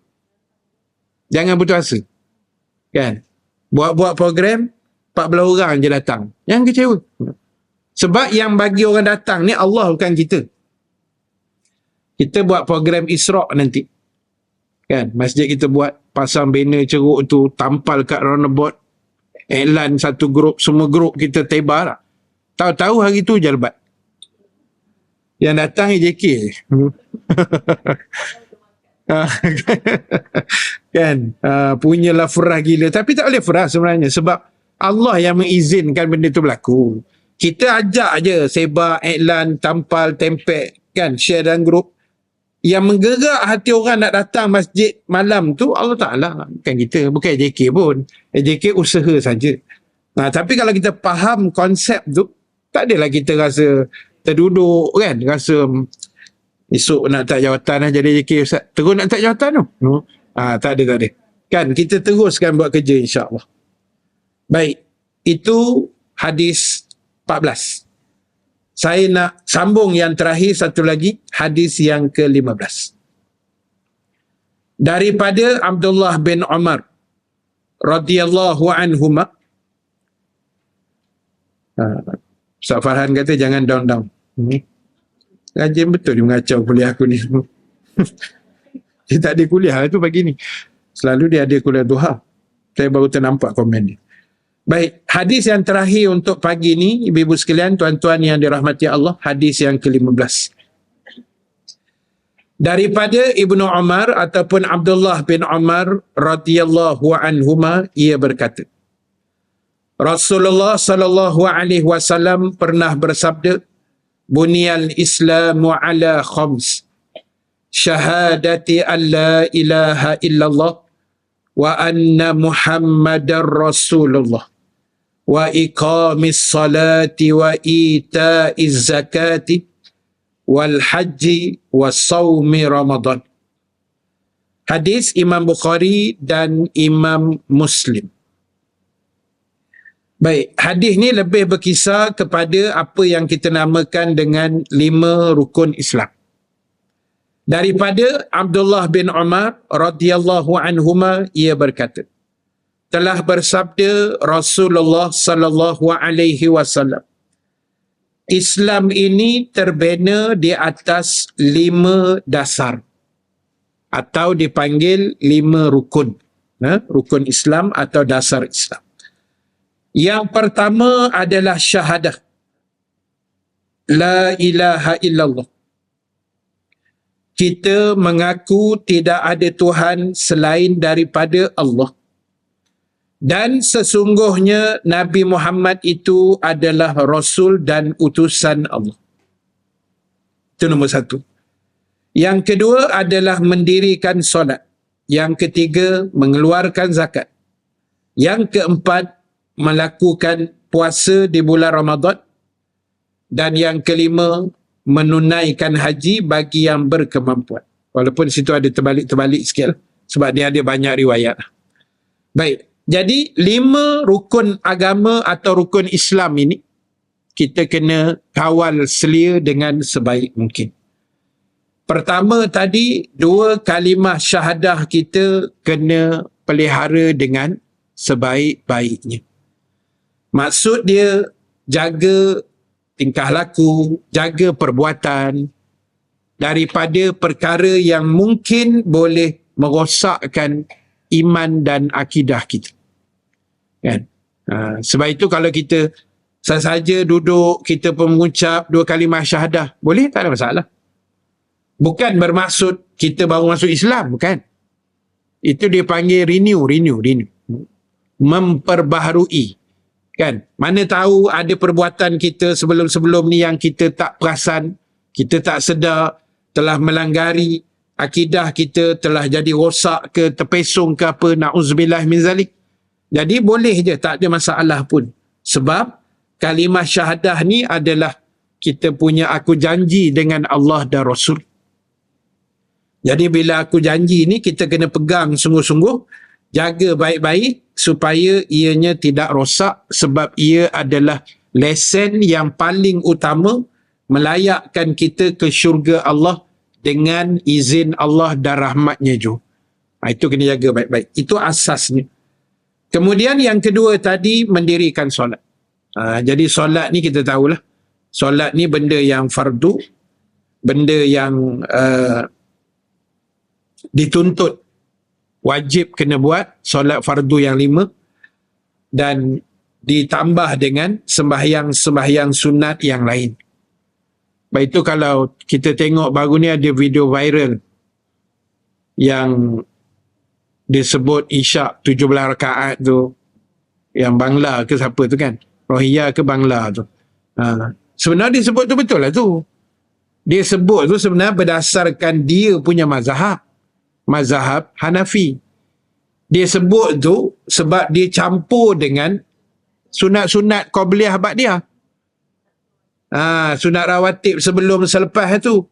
Jangan putus asa. Kan? Buat-buat program, 14 orang je datang. Jangan kecewa. Sebab yang bagi orang datang ni Allah, bukan kita. Kita buat program Isra' nanti. Kan? Masjid kita buat, pasang banner ceruk tu, tampal kat roundabout, iklan satu grup, semua grup kita tebar lah. Tahu-tahu hari tu je lebat. Yang datang JK je. Kan? Punyalah furah gila. Tapi tak boleh furah sebenarnya. Sebab Allah yang mengizinkan benda tu berlaku. Kita ajak je sebar, iklan, tampal, tempek, kan? Share dalam grup. Yang menggerak hati orang nak datang masjid malam tu Allah Ta'ala. Bukan kita. Bukan JK pun. JK usaha saja. Tapi kalau kita faham konsep tu, tak adalah kita rasa terduduk kan, rasa esok nak tak jawatan jadi JK Ustaz, terus nak tak jawatan tu. Tak ada. Kan kita teruskan buat kerja insya-Allah. Baik, itu hadis 14. Saya nak sambung yang terakhir satu lagi, hadis yang ke-15. Daripada Abdullah bin Umar radhiyallahu anhuma. Ustaz Farhan kata jangan down. Rajin betul dia mengacau kuliah aku ni. Dia tak ada kuliah tu pagi ni. Selalu dia ada kuliah duha. Saya baru ternampak komen dia. Baik, hadis yang terakhir untuk pagi ni, ibu-ibu sekalian, tuan-tuan yang dirahmati Allah, hadis yang ke-15. Daripada Ibnu Umar ataupun Abdullah bin Umar radhiyallahu anhuma, ia berkata, Rasulullah sallallahu alaihi wasallam pernah bersabda, Bunyal Islamu ala khams, syahadati an la ilaha illallah wa anna Muhammadar Rasulullah wa iqamis salati wa ita'iz zakati wal haji wa sawmi Ramadan. Hadis Imam Bukhari dan Imam Muslim. Baik, hadis ni lebih berkisar kepada apa yang kita namakan dengan 5 rukun Islam. Daripada Abdullah bin Umar radhiyallahu anhuma, ia berkata, telah bersabda Rasulullah sallallahu alaihi wasallam, Islam ini terbina di atas 5 dasar atau dipanggil 5 rukun. Rukun Islam atau dasar Islam. Yang pertama adalah syahadah. La ilaha illallah. Kita mengaku tidak ada Tuhan selain daripada Allah. Dan sesungguhnya Nabi Muhammad itu adalah Rasul dan utusan Allah. Itu nombor 1. Yang kedua adalah mendirikan solat. Yang ketiga, mengeluarkan zakat. Yang keempat, melakukan puasa di bulan Ramadan. Dan yang kelima, menunaikan haji bagi yang berkemampuan. Walaupun situ ada terbalik-terbalik sikit lah, sebab dia ada banyak riwayat. Baik, jadi 5 rukun agama atau rukun Islam ini kita kena kawal selia dengan sebaik mungkin. Pertama tadi, 2 kalimah syahadah kita kena pelihara dengan sebaik-baiknya. Maksud dia jaga tingkah laku, jaga perbuatan daripada perkara yang mungkin boleh merosakkan iman dan akidah kita. Kan? Sebab itu kalau kita sahaja duduk, kita pun mengucap 2 kalimah syahadah, boleh, tak ada masalah. Bukan bermaksud kita baru masuk Islam, bukan. Itu dia panggil renew. Memperbaharui. Kan? Mana tahu ada perbuatan kita sebelum-sebelum ni yang kita tak perasan, kita tak sedar, telah melanggari akidah kita, telah jadi rosak ke, terpesong ke apa, na'udzubillah min zalik. Jadi boleh je, tak ada masalah pun. Sebab kalimah syahadah ni adalah kita punya aku janji dengan Allah dan Rasul. Jadi bila aku janji ni, kita kena pegang sungguh-sungguh, jaga baik-baik supaya ianya tidak rosak, sebab ia adalah lesen yang paling utama melayakkan kita ke syurga Allah dengan izin Allah dan rahmatnya juga. Itu kena jaga baik-baik. Itu asasnya. Kemudian yang kedua tadi, mendirikan solat. Jadi solat ni kita tahulah, solat ni benda yang fardu, benda yang dituntut, wajib kena buat, solat fardu yang 5, dan ditambah dengan sembahyang sunat yang lain. Baik, itu kalau kita tengok baru ni ada video viral yang disebut Isyak 17 rakaat tu, yang Bangla ke siapa tu kan, Rohiyah ke Bangla tu. Sebenarnya dia sebut tu betul lah tu. Dia sebut tu sebenarnya berdasarkan dia punya mazhab Hanafi. Dia sebut tu sebab dia campur dengan sunat-sunat qabliyah ba'diyah. Sunat rawatib sebelum selepas tu.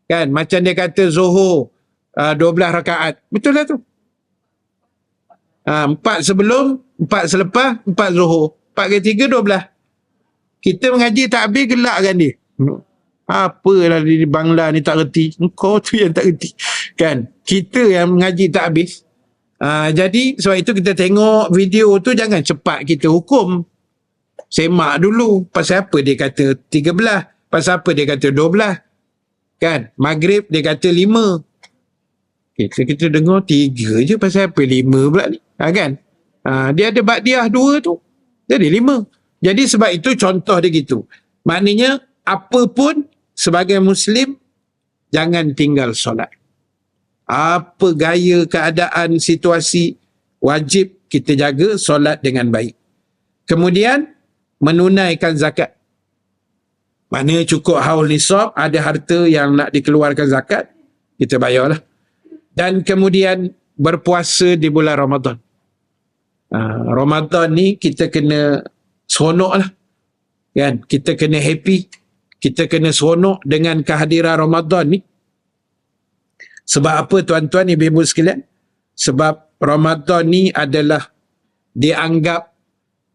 Kan? Macam dia kata Zuhur 12 rakaat. Betul lah tu. 4 sebelum, 4 selepas, 4 Zuhur. 4 ke 3, 12. Kita mengaji tak habis, gelakkan dia. Apalah di Bangla ni tak reti. Kau tu yang tak reti. Kan? Kita yang mengaji tak habis. Jadi sebab itu kita tengok video tu jangan cepat kita hukum. Semak dulu. Pasal apa dia kata 13? Pasal apa dia kata 12? Kan? Maghrib dia kata 5. Kita dengar 3 je, pasal apa 5 pula ni? Kan? Dia ada ba'diyah 2 tu. Jadi 5. Jadi sebab itu contoh dia gitu. Maknanya apa pun sebagai Muslim jangan tinggal solat. Apa gaya keadaan situasi wajib kita jaga solat dengan baik. Kemudian menunaikan zakat. Maknanya cukup haul nisab, ada harta yang nak dikeluarkan zakat, kita bayarlah. Dan kemudian berpuasa di bulan Ramadan. Ramadan ni kita kena seronok lah. Kan? Kita kena happy. Kita kena seronok dengan kehadiran Ramadan ni. Sebab apa tuan-tuan ibu-ibu sekalian? Sebab Ramadan ni adalah dianggap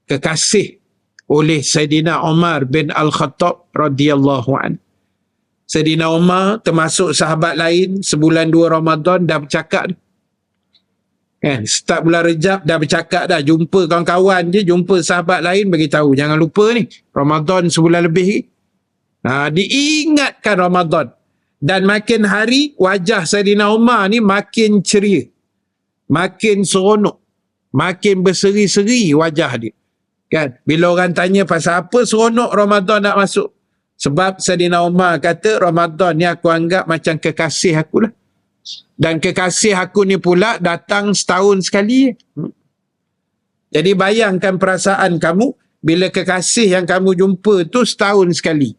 kekasih oleh Saidina Umar bin Al-Khattab radhiyallahu anhu. Saidina Umar termasuk sahabat lain sebulan 2 Ramadan dah bercakap. Kan? Start bulan Rejab dah bercakap dah. Jumpa kawan-kawan je, jumpa sahabat lain bagi tahu. Jangan lupa ni, Ramadan sebulan lebih. Diingatkan Ramadan. Dan makin hari wajah Saidina Umar ni makin ceria. Makin seronok. Makin berseri-seri wajah dia. Kan? Bila orang tanya pasal apa seronok Ramadan nak masuk. Sebab Saidina Umar kata Ramadan ni aku anggap macam kekasih aku lah. Dan kekasih aku ni pula datang setahun sekali. Jadi bayangkan perasaan kamu bila kekasih yang kamu jumpa tu setahun sekali.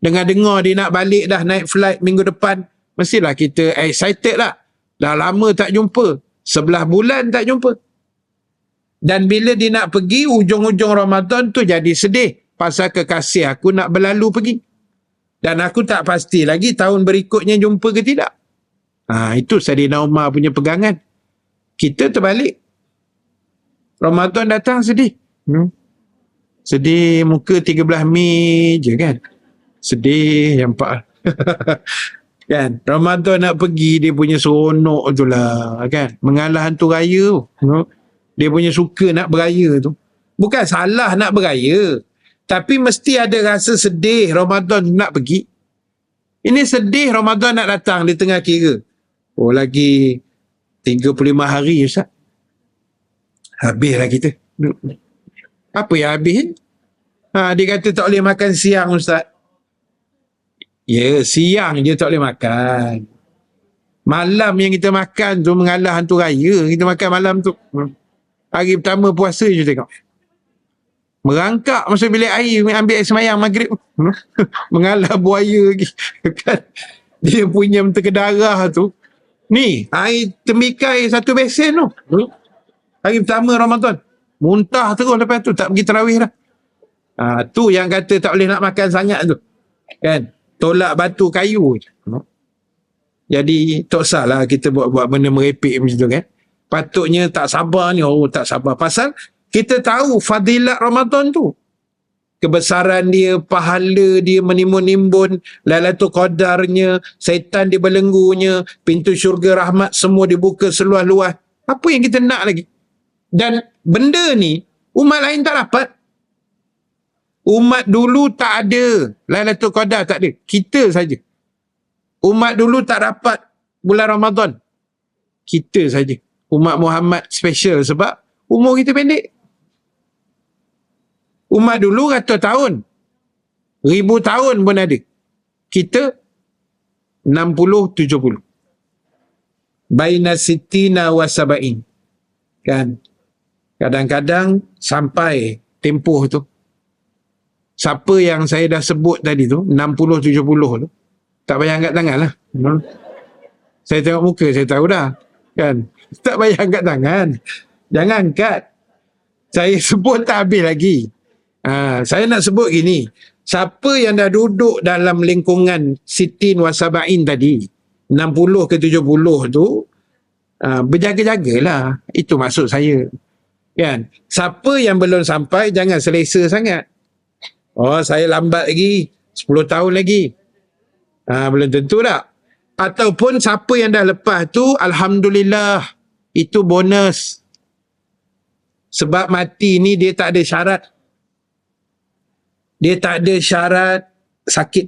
Dengar-dengar dia nak balik dah naik flight minggu depan. Mestilah kita excited lah. Dah lama tak jumpa. 11 bulan tak jumpa. Dan bila dia nak pergi ujung-ujung Ramadan tu jadi sedih. Pasal kekasih aku nak berlalu pergi. Dan aku tak pasti lagi tahun berikutnya jumpa ke tidak. Itu Saidina Umar punya pegangan. Kita terbalik. Ramadan datang sedih. Sedih muka 13 Mei je kan. Sedih yang pak. Kan? Ramadan nak pergi dia punya seronok tu lah. Kan? Mengalah hantu raya tu. Dia punya suka nak beraya tu. Bukan salah nak beraya. Tapi mesti ada rasa sedih Ramadan nak pergi. Ini sedih Ramadan nak datang di tengah kira. Oh lagi 35 hari Ustaz. Habislah kita. Apa yang habis? Dia kata tak boleh makan siang Ustaz. Ya, siang je tak boleh makan. Malam yang kita makan tu mengalah hantu raya. Kita makan malam tu. Hari pertama puasa je tengok. Merangkak masuk bilik air, ambil air semayang maghrib. Mengalah buaya lagi. Kan? Dia punya terkedarah tu. Ni, air temikai 1 besen tu. Hari pertama Ramadan. Muntah terus lepas tu. Tak pergi tarawih dah. Tu yang kata tak boleh nak makan sangat tu. Kan? Tolak batu kayu je. Jadi tak usahlah kita buat benda merepek macam tu kan. Patutnya tak sabar ni. Tak sabar. Pasal kita tahu fadilat Ramadan tu. Kebesaran dia, pahala dia menimbun-nimbun, Lailatul Qadarnya, syaitan dibelenggunya, pintu syurga rahmat semua dibuka seluas-luas. Apa yang kita nak lagi? Dan benda ni umat lain tak dapat. Umat dulu tak ada Lailatul Qadar, tak ada. Kita saja. Umat dulu tak dapat bulan Ramadan. Kita saja. Umat Muhammad special sebab umur kita pendek. Umat dulu ratus tahun. 1000 tahun pun ada. Kita 60-70. Baina sittina wa sab'in. Kan? Kadang-kadang sampai tempoh tu. Siapa yang saya dah sebut tadi tu, 60-70 tu, tak payah angkat tangan lah. Saya tengok muka, saya tahu dah. Kan? Tak payah angkat tangan. Jangan angkat. Saya sebut tak habis lagi. Saya nak sebut gini, siapa yang dah duduk dalam lingkungan sitin wasaba'in tadi, 60 ke 70 tu, berjaga-jagalah. Itu maksud saya. Kan? Siapa yang belum sampai, jangan selesa sangat. Saya lambat lagi, 10 tahun lagi. Belum tentu tak? Ataupun siapa yang dah lepas tu, Alhamdulillah, itu bonus. Sebab mati ni dia tak ada syarat. Dia tak ada syarat sakit.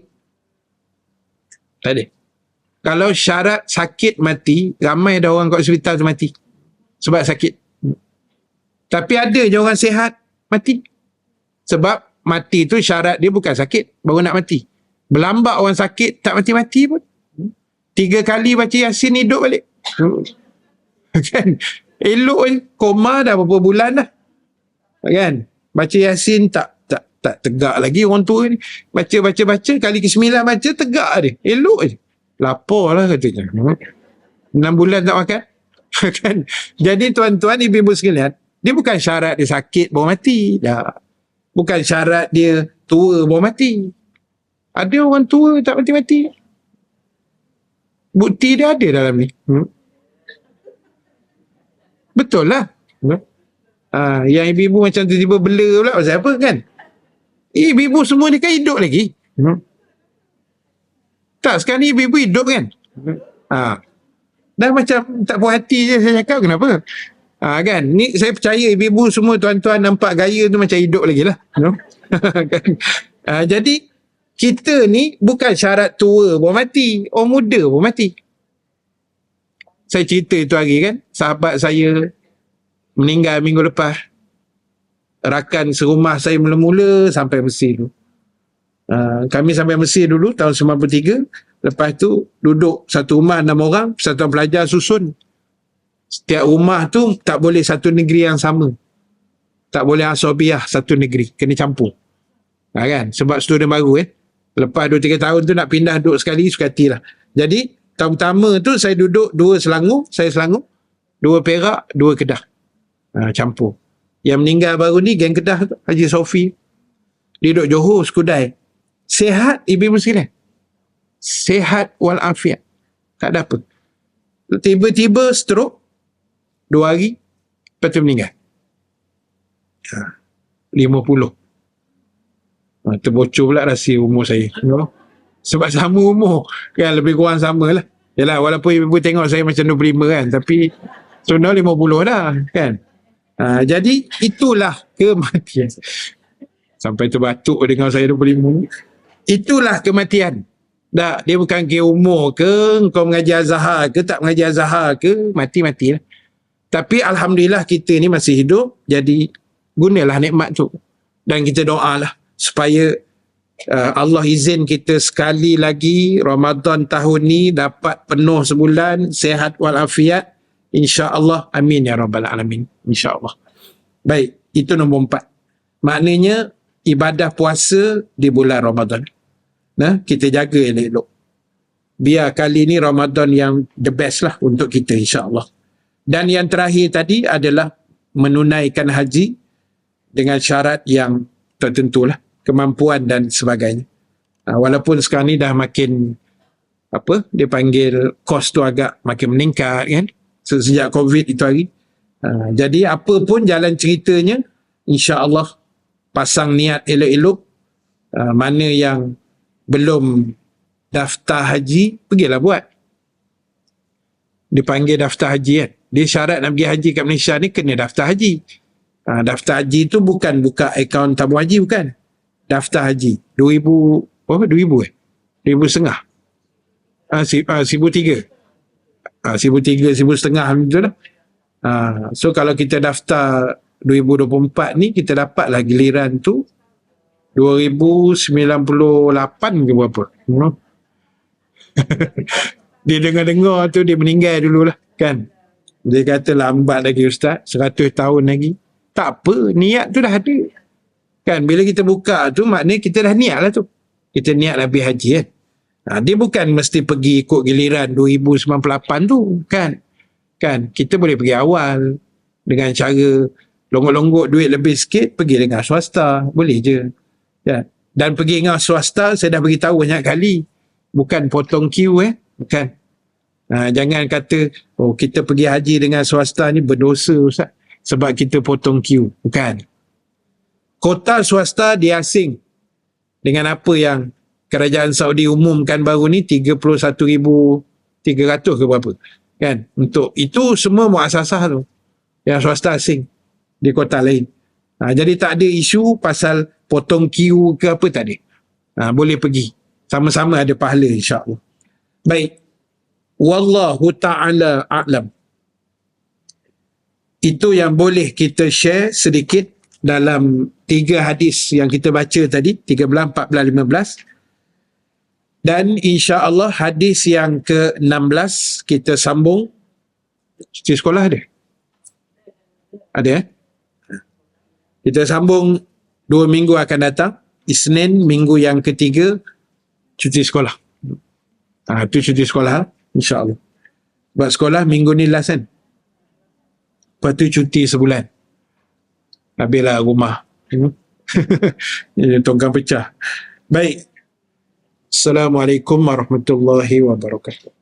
Tak ada. Kalau syarat sakit mati, ramai dah orang kat hospital tu mati. Sebab sakit. Tapi ada je orang sihat mati. Sebab mati tu syarat dia bukan sakit, baru nak mati. Berlambak orang sakit, tak mati-mati pun. 3 kali baca Yasin hidup balik. Kan? Elok je. Koma dah berapa bulan dah. Kan? Baca Yasin tak tegak lagi orang tua ni. Baca kali ke-9 baca tegak dia. Elok je. Lapar lah katanya. 6 bulan tak makan. Kan? Jadi tuan-tuan ibu-ibu sekalian, dia bukan syarat dia sakit baru mati. Bukan syarat dia tua baru mati. Ada orang tua tak mati-mati. Bukti dia ada dalam ni. Betul lah. Yang ibu-ibu macam tiba-tiba bela pula pasal apa kan? Ibu-ibu semua ni kan hidup lagi. Tak, sekarang ni ibu-ibu hidup kan? Dah macam tak puas hati je saya cakap, kenapa? Kan? Ni saya percaya ibu-ibu semua tuan-tuan nampak gaya tu macam hidup lagi lah. Kan? Jadi kita ni bukan syarat tua baru mati, orang muda baru mati. Saya cerita itu hari kan, sahabat saya meninggal minggu lepas. Rakan serumah saya mula-mula sampai Mesir tu. Kami sampai Mesir dulu tahun 93. Lepas tu duduk satu rumah 6 orang, persatuan pelajar susun. Setiap rumah tu tak boleh satu negeri yang sama. Tak boleh asobiah satu negeri, kena campur. Kan? Sebab student baru lepas 2-3 tahun tu nak pindah duduk sekali, suka hatilah. Jadi tahun pertama tu saya duduk 2 Selangor, saya Selangor, 2 Perak, 2 Kedah. Campur. Yang meninggal baru ni geng Kedah tu, Haji Sofi. Dia duduk Johor, Skudai. Sehat ibu-ibu sekalian. Sehat walafiat. Tak ada apa. Tiba-tiba stroke 2 hari, lepas tu meninggal. 50. Terbocor pula rahsia umur saya. Sebab sama umur. Kan lebih kurang sama lah. Yalah, walaupun ibu tengok saya macam 25 kan. Tapi sudah 50 dah. Kan? Jadi itulah kematian. Sampai terbatuk dengan saya 25. Itulah kematian. Dia bukan ke umur ke, kau mengaji Azhar ke, tak mengaji Azhar ke, mati-mati lah. Tapi Alhamdulillah kita ni masih hidup, jadi gunalah nikmat tu. Dan kita doalah supaya Allah izin kita sekali lagi Ramadan tahun ni dapat penuh sebulan, sehat walafiat. InsyaAllah. Amin ya Rabbal Alamin. InsyaAllah. Baik, itu nombor 4. Maknanya ibadah puasa di bulan Ramadan. Kita jaga elok-elok. Biar kali ni Ramadan yang the best lah untuk kita insyaAllah. Dan yang terakhir tadi adalah menunaikan haji dengan syarat yang tertentu lah. Kemampuan dan sebagainya. Walaupun sekarang ni dah makin dia panggil kos tu agak makin meningkat kan. Sejak COVID itu hari. Jadi apa pun jalan ceritanya, insya-Allah pasang niat elok-elok. Mana yang belum daftar haji, pergilah buat. Dipanggil daftar haji kan. Dia syarat nak pergi haji kat Malaysia ni kena daftar haji. Daftar haji tu bukan buka akaun tabung haji, bukan. Daftar haji. 2,000, berapa? 2,000 2,500. 1,300. 1,300, 1,500 macam tu lah. So kalau kita daftar 2024 ni, kita dapatlah giliran tu 2098 ke berapa. Dia dengar-dengar tu dia meninggal dululah kan. Dia kata lambat lagi Ustaz, 100 tahun lagi. Tak apa, niat tu dah ada. Kan bila kita buka tu maknanya kita dah niat lah tu. Kita niat nak pergi haji kan. Dia bukan mesti pergi ikut giliran 2098 tu kan. Kan kita boleh pergi awal dengan cara Longgok-longgok duit lebih sikit, pergi dengan swasta. Boleh je. Ya. Dan pergi dengan swasta, saya dah beritahu banyak kali. Bukan potong queue Bukan. Jangan kata, oh kita pergi haji dengan swasta ni berdosa Ustaz. Sebab kita potong queue. Bukan. Kota swasta diasing dengan apa yang kerajaan Saudi umumkan baru ni 31,300 ke berapa. Kan? Untuk itu semua muasasah tu. Yang swasta asing di kota lain. Jadi tak ada isu pasal potong queue ke apa, tak ada. Boleh pergi. Sama-sama ada pahala insya-Allah. Baik. Wallahu ta'ala a'lam. Itu yang boleh kita share sedikit dalam 3 hadis yang kita baca tadi, 13, 14, 15. Dan insya-Allah hadis yang ke-16 kita sambung. Cuti sekolah ada? Ada Kita sambung 2 minggu akan datang. Isnin, minggu yang ketiga, cuti sekolah. Itu cuti sekolah, insya-Allah. Sebab sekolah minggu ni last kan? Lepas tu cuti sebulan. Habislah rumah. Tongkang pecah. Baik. Assalamualaikum warahmatullahi wabarakatuh.